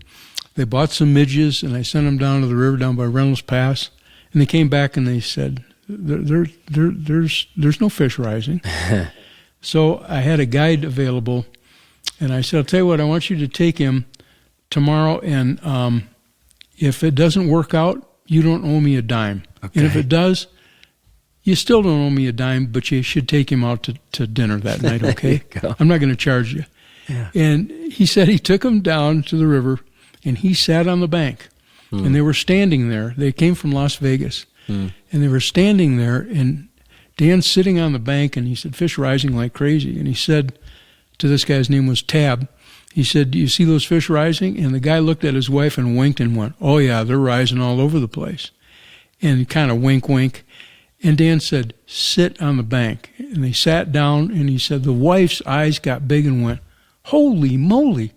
they bought some midges, and I sent them down to the river down by Reynolds Pass, and they came back and they said, there's no fish rising. So I had a guide available, and I said, I'll tell you what, I want you to take him tomorrow, and if it doesn't work out, you don't owe me a dime. Okay. And if it does, you still don't owe me a dime, but you should take him out to dinner that night, okay? I'm not going to charge you. Yeah. And he said he took him down to the river, and he sat on the bank, and they were standing there. They came from Las Vegas, and they were standing there, and Dan's sitting on the bank, and he said, fish rising like crazy. And he said to this guy's name was Tab, he said, do you see those fish rising? And the guy looked at his wife and winked and went, oh, yeah, they're rising all over the place. And kind of wink, wink. And Dan said, sit on the bank. And they sat down, and he said the wife's eyes got big and went, holy moly,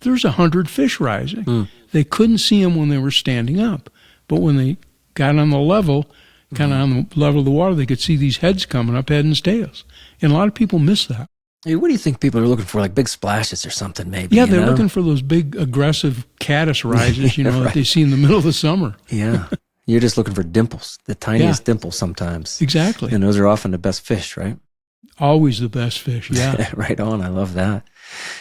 there's 100 fish rising. They couldn't see them when they were standing up. But when they got on the level, kind of on the level of the water, they could see these heads coming up, head and tails. And a lot of people miss that. Hey, what do you think people are looking for, like big splashes or something maybe? Yeah, they're looking for those big, aggressive caddis rises, right. That they see in the middle of the summer. Yeah. You're just looking for dimples, the tiniest dimples sometimes. Exactly. And those are often the best fish, right? Always the best fish, yeah. Right on. I love that.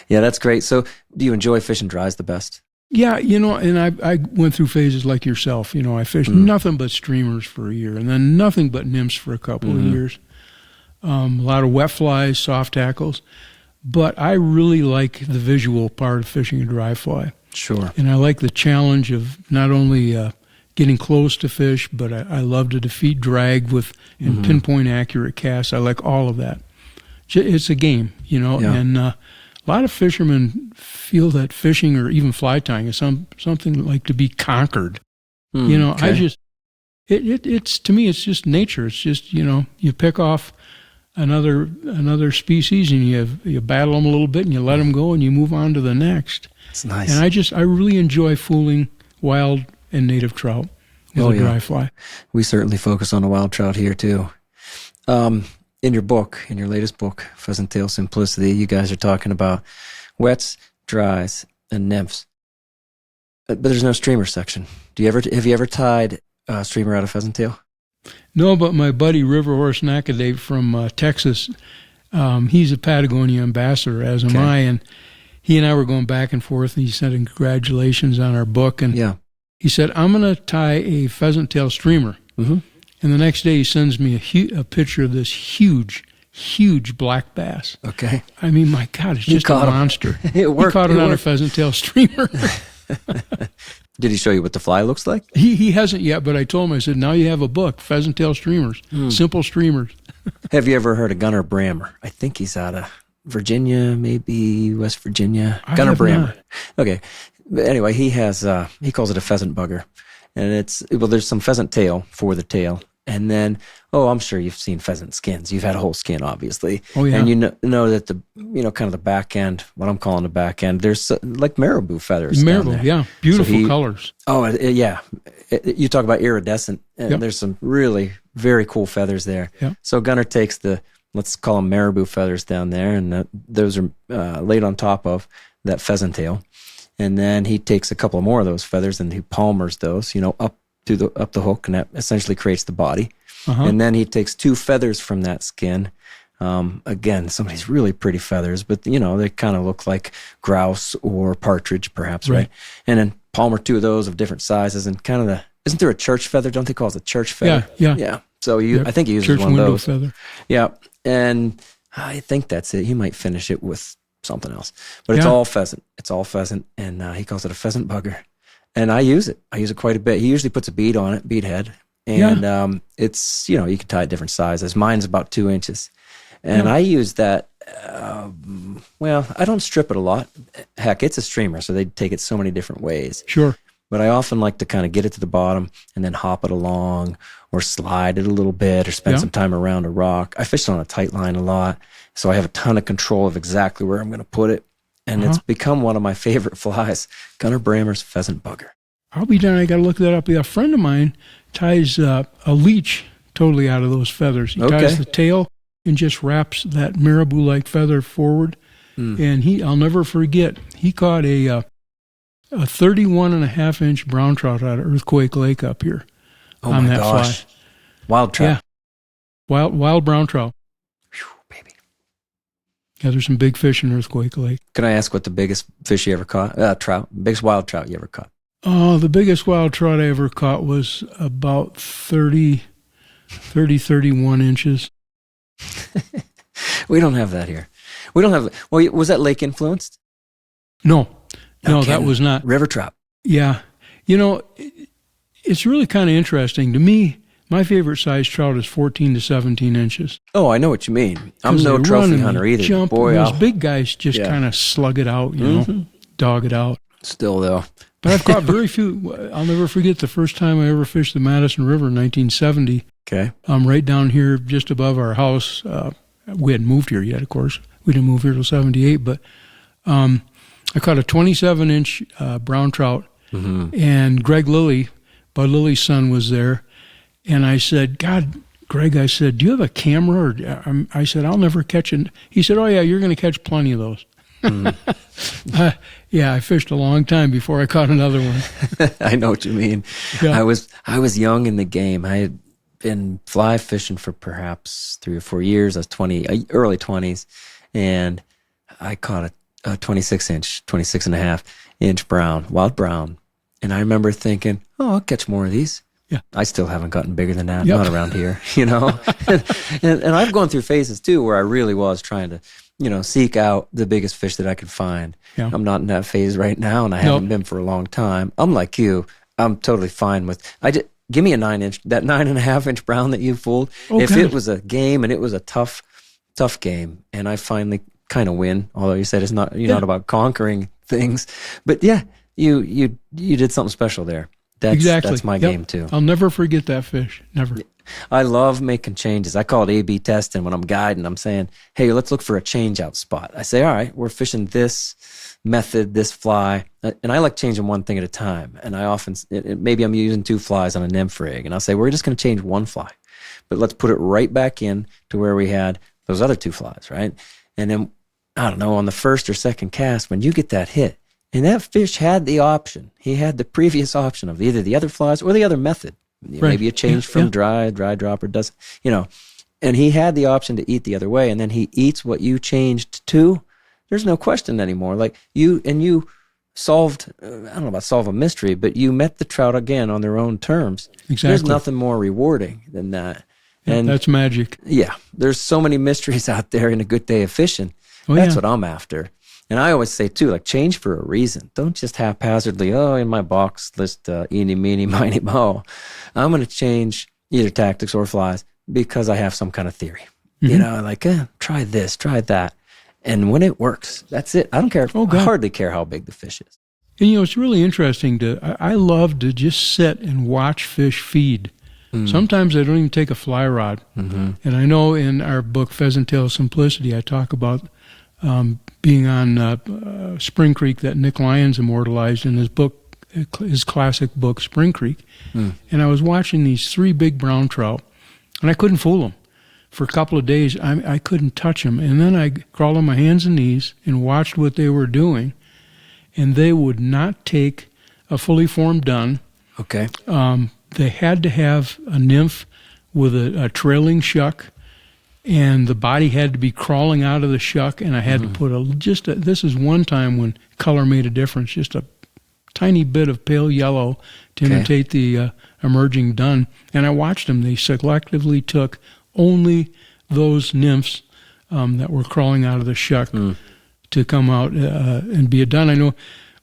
Yeah, that's great. So do you enjoy fishing dries the best? Yeah, and I went through phases like yourself. I fished nothing but streamers for a year, and then nothing but nymphs for a couple of years. A lot of wet flies, soft tackles. But I really like the visual part of fishing a dry fly. Sure. And I like the challenge of not only getting close to fish, but I love to defeat drag and pinpoint accurate casts. I like all of that. It's a game, and a lot of fishermen feel that fishing or even fly tying is something like to be conquered. Okay. It's to me, it's just nature. It's just, you pick off another species and you battle them a little bit and you let them go and you move on to the next. It's nice. And I really enjoy fooling wild and native trout with a dry fly. We certainly focus on the wild trout here too. In your latest book, Pheasant Tail Simplicity, you guys are talking about wets, dries, and nymphs. But there's no streamer section. Have you ever tied a streamer out of pheasant tail? No, but my buddy River Horse Nackaday from Texas, he's a Patagonia ambassador, as am I, and he and I were going back and forth, and he said, congratulations on our book. And he said, I'm going to tie a pheasant tail streamer. Mm-hmm. And the next day he sends me a picture of this huge black bass. Okay. I mean, my God, it's just a monster. It worked. He caught it on a pheasant tail streamer. Did he show you what the fly looks like? He hasn't yet, but I told him, I said, now you have a book, Pheasant Tail Streamers, simple streamers. Have you ever heard of Gunnar Brammer? I think he's out of Virginia, maybe West Virginia. Gunnar Brammer. Not. Okay. But anyway, he calls it a pheasant bugger. And there's some pheasant tail for the tail. And then, I'm sure you've seen pheasant skins. You've had a whole skin, obviously. Oh, yeah. And you know that kind of the back end, what I'm calling the back end, there's like marabou feathers. Marabou, yeah. Beautiful colors. Oh, yeah. You talk about iridescent, and Yep. there's some really very cool feathers there. Yep. So Gunnar takes let's call them marabou feathers down there, and those are laid on top of that pheasant tail. And then he takes a couple more of those feathers and he palmers those, up the hook, and that essentially creates the body. Uh-huh. And then he takes 2 feathers from that skin. Again, some of these really pretty feathers, but they kind of look like grouse or partridge, perhaps, right? And then palmer 2 of those of different sizes, and kind of isn't there a church feather? Don't they call it a church feather? Yeah. So I think he uses church one of window those. feather. Yeah, and I think that's it. He might finish it with something else, but it's all pheasant. It's all pheasant, and he calls it a pheasant bugger. And I use it. I use it quite a bit. He usually puts a bead on it, bead head, and it's you can tie it different sizes. Mine's about 2 inches, and I use that. I don't strip it a lot. Heck, it's a streamer, so they take it so many different ways. Sure. But I often like to kind of get it to the bottom and then hop it along or slide it a little bit or spend some time around a rock. I fish on a tight line a lot, so I have a ton of control of exactly where I'm going to put it. And it's become one of my favorite flies, Gunnar Brammer's pheasant bugger. I'll be darned, I got to look that up. A friend of mine ties a leech totally out of those feathers. He ties the tail and just wraps that marabou-like feather forward. And I'll never forget, he caught a 31.5-inch brown trout out of Earthquake Lake up here on that fly. Wild trout. Yeah. Wild brown trout. Whew, baby. Yeah, there's some big fish in Earthquake Lake. Can I ask what the biggest fish you ever caught? Trout. Biggest wild trout you ever caught? Oh, the biggest wild trout I ever caught was about 31 inches. We don't have that here. We don't have. Well, was that lake influenced? No, that was not. River trout. Yeah. It's really kind of interesting. To me, my favorite size trout is 14 to 17 inches. Oh, I know what you mean. I'm no trophy hunter either. Jump, boy, those big guys just kind of slug it out, dog it out. Still, though. But I've caught very few. I'll never forget the first time I ever fished the Madison River in 1970. Okay. Right down here just above our house. We hadn't moved here yet, of course. We didn't move here till 78, but I caught a 27-inch brown trout, and Greg Lilly, Bud Lilly's son, was there. And I said, God, Greg, I said, do you have a camera? Or I said, I'll never catch it. He said, oh, yeah, you're going to catch plenty of those. I fished a long time before I caught another one. I know what you mean. Yeah. I was young in the game. I had been fly fishing for perhaps 3 or 4 years. I was early 20s, and I caught a 26.5-inch brown, wild brown. And I remember thinking, I'll catch more of these. Yeah. I still haven't gotten bigger than that, not around here, and I've gone through phases too where I really was trying to, seek out the biggest fish that I could find. Yeah. I'm not in that phase right now, and I haven't been for a long time. I'm like you. I'm totally fine with, give me a 9-inch, that 9.5-inch brown that you fooled. If it was a game and it was a tough game, and I finally kind of win, although you said it's not, not about conquering things, but you did something special there. That's my game too. I'll never forget that fish. Never. I love making changes. I call it A/B testing when I'm guiding. I'm saying, hey, let's look for a change out spot. I say, all right, we're fishing this method, this fly, and I like changing one thing at a time. And I often, maybe I'm using 2 flies on a nymph rig, and I'll say, we're just going to change one fly, but let's put it right back in to where we had those other 2 flies, right? And then, I don't know, on the first or second cast, when you get that hit, and that fish had the option. He had the previous option of either the other flies or the other method. Right. Maybe it changed from dry drop, or doesn't, and he had the option to eat the other way, and then he eats what you changed to. There's no question anymore. Like you solved, I don't know about solve a mystery, but you met the trout again on their own terms. Exactly. There's nothing more rewarding than that. Yeah, and that's magic. Yeah. There's so many mysteries out there in a good day of fishing. That's what I'm after. And I always say, too, like, change for a reason. Don't just haphazardly, in my box list, eeny, meeny, miny, mo. I'm going to change either tactics or flies because I have some kind of theory. Try this, try that. And when it works, that's it. I don't care. I hardly care how big the fish is. And, it's really interesting I love to just sit and watch fish feed. Sometimes they don't even take a fly rod. And I know in our book, Pheasant Tail Simplicity, I talk about being on Spring Creek that Nick Lyons immortalized in his book, his classic book, Spring Creek. And I was watching these 3 big brown trout, and I couldn't fool them. For a couple of days, I couldn't touch them. And then I crawled on my hands and knees and watched what they were doing, and they would not take a fully formed dun. Okay. They had to have a nymph with a trailing shuck, and the body had to be crawling out of the shuck, and I had to put this is one time when color made a difference, just a tiny bit of pale yellow to imitate the emerging dun. And I watched them. They selectively took only those nymphs that were crawling out of the shuck to come out and be a dun. I know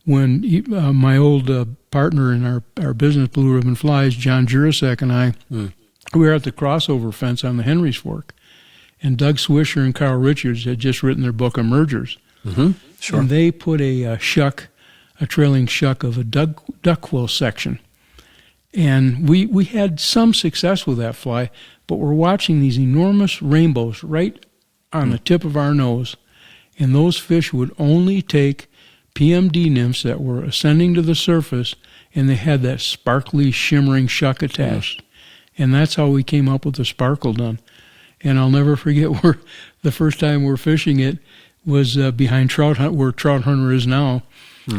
when my old partner in our business, Blue Ribbon Flies, John Jurasek, and I, we were at the crossover fence on the Henry's Fork, and Doug Swisher and Carl Richards had just written their book, Emergers. Sure. And they put a trailing shuck of a duckquill section. And we had some success with that fly, but we're watching these enormous rainbows right on the tip of our nose, and those fish would only take PMD nymphs that were ascending to the surface, and they had that sparkly, shimmering shuck attached. And that's how we came up with the sparkle dun. And I'll never forget where the first time we're fishing it was behind Trout Hunt, where Trout Hunter is now,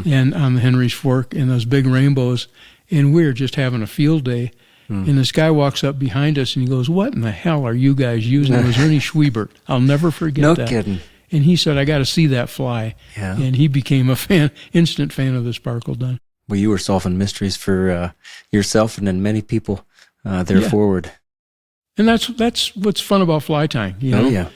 and on the Henry's Fork, and those big rainbows. And we were just having a field day. And this guy walks up behind us, and he goes, "What in the hell are you guys using?" It was Ernie Schwiebert. I'll never forget that. No kidding. And he said, "I got to see that fly." Yeah. And he became a instant fan of the sparkle dun. Well, you were solving mysteries for yourself and then many people forward. And that's what's fun about fly tying, you know? Oh, yeah.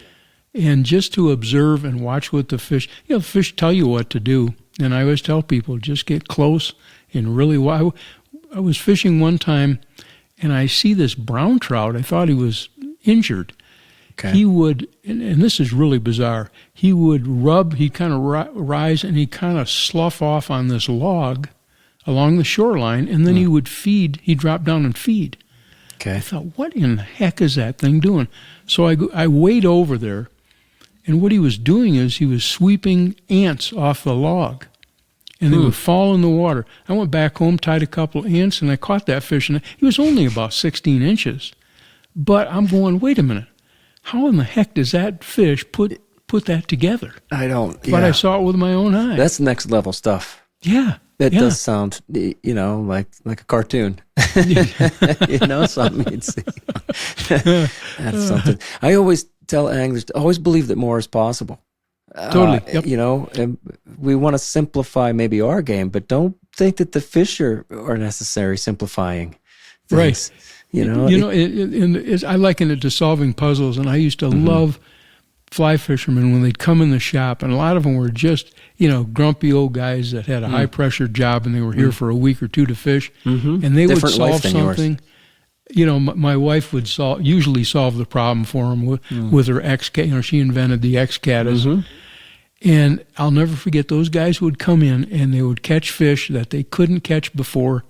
And just to observe and watch what the fish, the fish tell you what to do. And I always tell people, just get close and really, I was fishing one time, and I see this brown trout. I thought he was injured. Okay. He would, and this is really bizarre, he would he'd kind of rise, and he'd kind of slough off on this log along the shoreline, and then he would feed, he'd drop down and feed. Okay. I thought, what in the heck is that thing doing? So I wade over there, and what he was doing is he was sweeping ants off the log, and they would fall in the water. I went back home, tied a couple of ants, and I caught that fish, and he was only about 16 inches. But I'm going, wait a minute. How in the heck does that fish put that together? I don't. But I saw it with my own eyes. That's next level stuff. Yeah. That does sound, like a cartoon. Something you'd see. That's something. I always tell anglers to always believe that more is possible. Totally. Yep. And we want to simplify maybe our game, but don't think that the fish are necessary simplifying things. Right. I liken it to solving puzzles, and I used to love fly fishermen when they'd come in the shop, and a lot of them were just, grumpy old guys that had a high-pressure job, and they were here for a week or two to fish, and they would solve something. My wife would usually solve the problem for them with her X-Cat. She invented the X-Cat. And I'll never forget, those guys would come in, and they would catch fish that they couldn't catch before,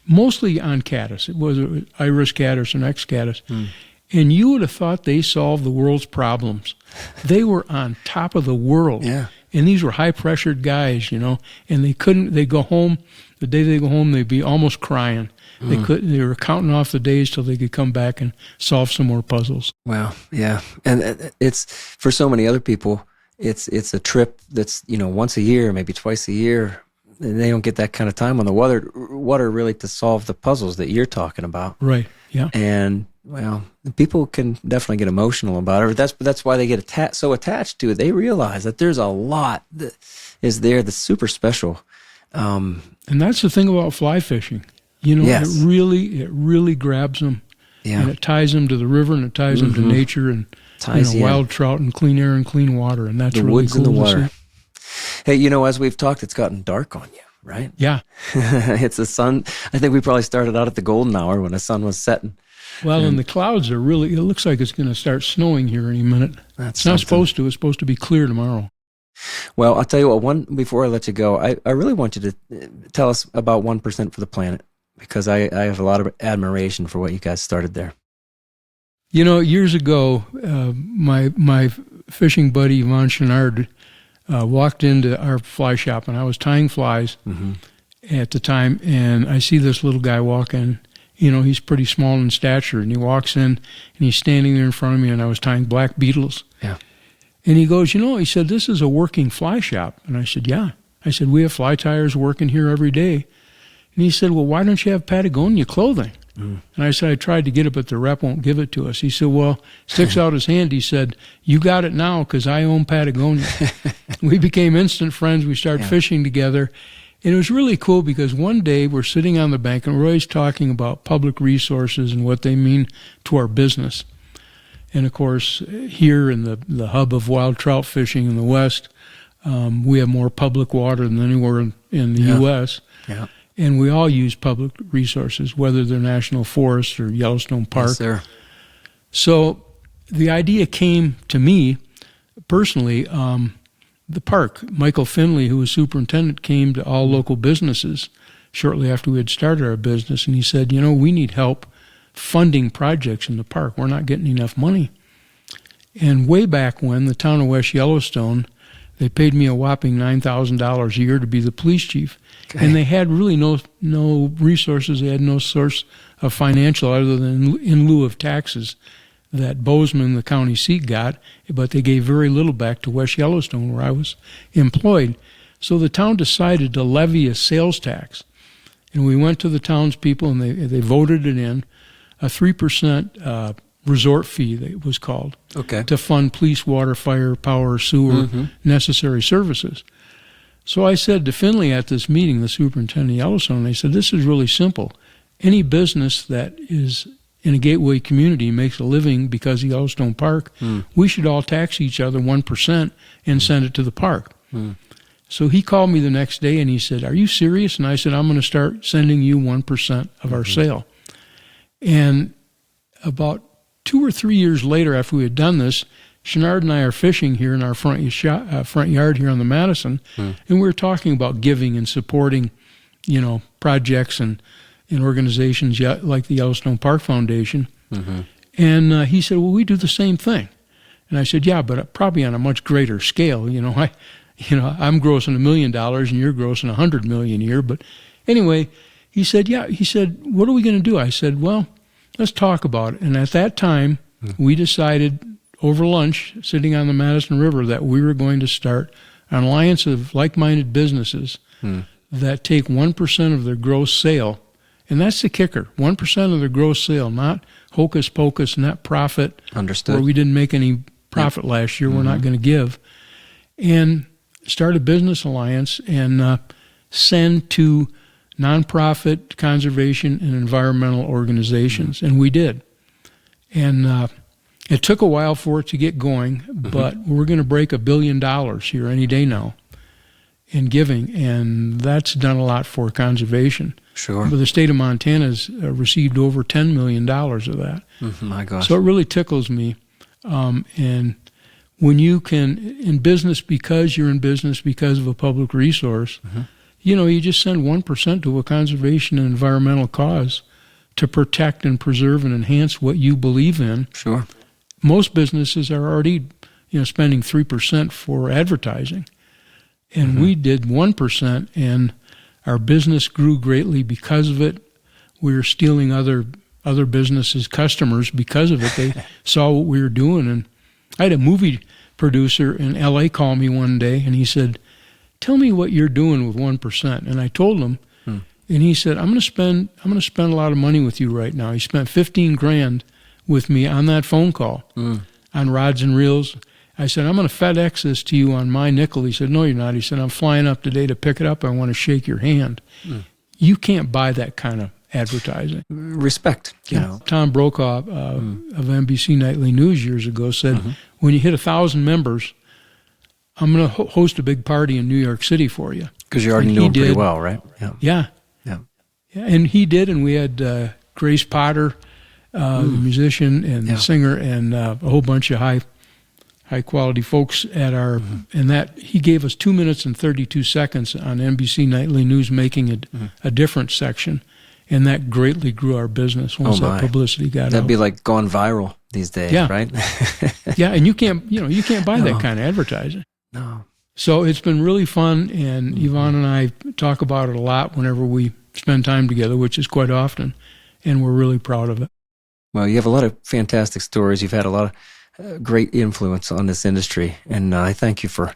mostly on caddis. It was Iris caddis and X-Caddis. And you would have thought they solved the world's problems. They were on top of the world. Yeah. And these were high-pressured guys, and they'd go home. The day they go home, they'd be almost crying. They were counting off the days till they could come back and solve some more puzzles. Well, yeah. And it's, for so many other people, it's a trip that's, once a year, maybe twice a year, and they don't get that kind of time on the water really to solve the puzzles that you're talking about. Right, yeah. And, well, people can definitely get emotional about it. That's why they get so attached to it. They realize that there's a lot that is there that's super special. And that's the thing about fly fishing. Yes. It really grabs them. Yeah. And it ties them to the river, and it ties them to nature, and wild trout and clean air and clean water. And that's the really woods cool and the to water. see. Hey, as we've talked, it's gotten dark on you, right? Yeah. It's the sun. I think we probably started out at the golden hour when the sun was setting. Well, and the clouds are really, it looks like it's going to start snowing here any minute. It's not supposed to. It's supposed to be clear tomorrow. Well, I'll tell you what, before I let you go, I really want you to tell us about 1% for the planet. because I have a lot of admiration for what you guys started there. Years ago, my fishing buddy, Yvonne Chenard, walked into our fly shop, and I was tying flies at the time, and I see this little guy walk in. He's pretty small in stature, and he walks in, and he's standing there in front of me, and I was tying black beetles. Yeah. And he goes, he said, this is a working fly shop. And I said, yeah. I said, we have fly tyers working here every day. And he said, well, why don't you have Patagonia clothing? And I said, I tried to get it, but the rep won't give it to us. He said, well, sticks out his hand. He said, you got it now because I own Patagonia. We became instant friends. We started fishing together. And it was really cool because one day we're sitting on the bank and we're always talking about public resources and what they mean to our business. And, of course, here in the hub of wild trout fishing in the West, we have more public water than anywhere in the U.S., Yeah. and we all use public resources, whether they're national forests or Yellowstone Park. Yes, sir. So the idea came to me personally. The park, Michael Finley, who was superintendent, came to all local businesses shortly after we had started our business, and he said, we need help funding projects in the park. We're not getting enough money. And way back when, the town of West Yellowstone, they paid me a whopping $9,000 a year to be the police chief. Okay. And they had really no resources. They had no source of financial other than in lieu of taxes that Bozeman, the county seat, got, but they gave very little back to West Yellowstone, where I was employed. So the town decided to levy a sales tax. And we went to the townspeople, and they voted it in, a 3% resort fee, that it was called, to fund police, water, fire, power, sewer, necessary services. So I said to Finley at this meeting, the superintendent of Yellowstone, they said, this is really simple. Any business that is in a gateway community makes a living because of Yellowstone Park, we should all tax each other 1% and send it to the park. So he called me the next day and he said, are you serious? And I said, I'm going to start sending you 1% of our sale. And about 2 or 3 years later, after we had done this, Chenard and I are fishing here in our front yard here on the Madison, and we were talking about giving and supporting, projects and organizations like the Yellowstone Park Foundation. And he said, well, we do the same thing. And I said, yeah, but probably on a much greater scale. I'm grossing $1 million and you're grossing $100 million a year. But anyway, he said, yeah. He said, what are we going to do? I said, well, let's talk about it. And at that time, we decided over lunch, sitting on the Madison River, that we were going to start an alliance of like-minded businesses that take 1% of their gross sale. And that's the kicker, 1% of their gross sale, not hocus pocus net profit. Understood. Where we didn't make any profit last year, we're not going to give. And start a business alliance and send to nonprofit, conservation, and environmental organizations. And we did. And it took a while for it to get going, but we're going to break $1 billion here any day now in giving, and that's done a lot for conservation. Sure. But the state of Montana has received over $10 million of that. My gosh. So it really tickles me. And when you can, in business, because you're in business because of a public resource, you just send 1% to a conservation and environmental cause to protect and preserve and enhance what you believe in. Sure. Most businesses are already, spending 3% for advertising. And we did 1%, and our business grew greatly because of it. We were stealing other businesses' customers because of it. They saw what we were doing. And I had a movie producer in L.A. call me one day, and he said, tell me what you're doing with 1%. And I told him, and he said, I'm going to spend a lot of money with you right now. He spent $15,000 with me on that phone call on rods and reels. I said, I'm going to FedEx this to you on my nickel. He said, no, you're not. He said, I'm flying up today to pick it up. I want to shake your hand. You can't buy that kind of advertising. Respect, you know. Tom Brokaw of NBC Nightly News years ago said, when you hit 1,000 members, I'm going to host a big party in New York City for you. Because you already knew him pretty well, right? Yeah. And he did, and we had Grace Potter, the musician and singer, and a whole bunch of high quality folks at our, and that he gave us 2 minutes and 32 seconds on NBC Nightly News, making a different section. and that greatly grew our business once that publicity got out. That'd be like going viral these days, right? Yeah, and you can't buy that kind of advertising. No. So it's been really fun, and Yvonne and I talk about it a lot whenever we spend time together, which is quite often, and we're really proud of it. Well, you have a lot of fantastic stories. You've had a lot of great influence on this industry, and I thank you for,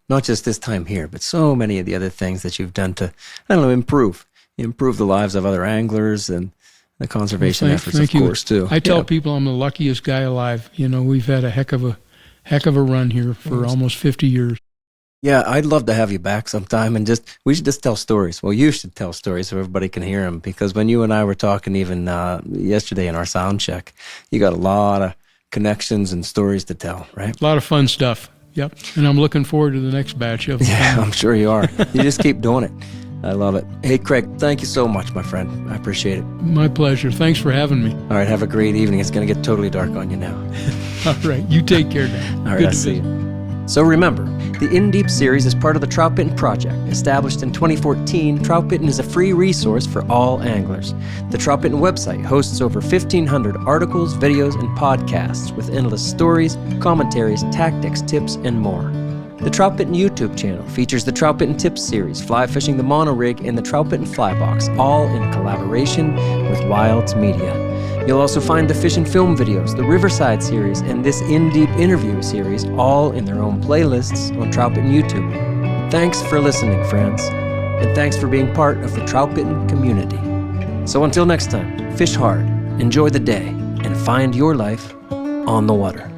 not just this time here, but so many of the other things that you've done to, improve the lives of other anglers and the conservation efforts, of course, too. I tell people I'm the luckiest guy alive. We've had a heck of a run here for almost 50 years. Yeah, I'd love to have you back sometime, and we should just tell stories. Well, you should tell stories so everybody can hear them, because when you and I were talking even yesterday in our sound check, you got a lot of connections and stories to tell, right? A lot of fun stuff. Yep. And I'm looking forward to the next batch of them. Yeah, I'm sure you are. You just keep doing it. I love it. Hey, Craig, thank you so much, my friend. I appreciate it. My pleasure. Thanks for having me. All right, have a great evening. It's going to get totally dark on you now. All right, you take care now. All right, I'll see you. So remember, the In Deep series is part of the Troutbitten Project. Established in 2014, Troutbitten is a free resource for all anglers. The Troutbitten website hosts over 1,500 articles, videos, and podcasts with endless stories, commentaries, tactics, tips, and more. The Troutbitten YouTube channel features the Troutbitten Tips series, fly fishing the monorig, and the Troutbitten Fly Box, all in collaboration with Wilds Media. You'll also find the Fish and Film videos, the Riverside series, and this In Deep interview series, all in their own playlists on Troutbitten YouTube. Thanks for listening, friends, and thanks for being part of the Troutbitten community. So until next time, fish hard, enjoy the day, and find your life on the water.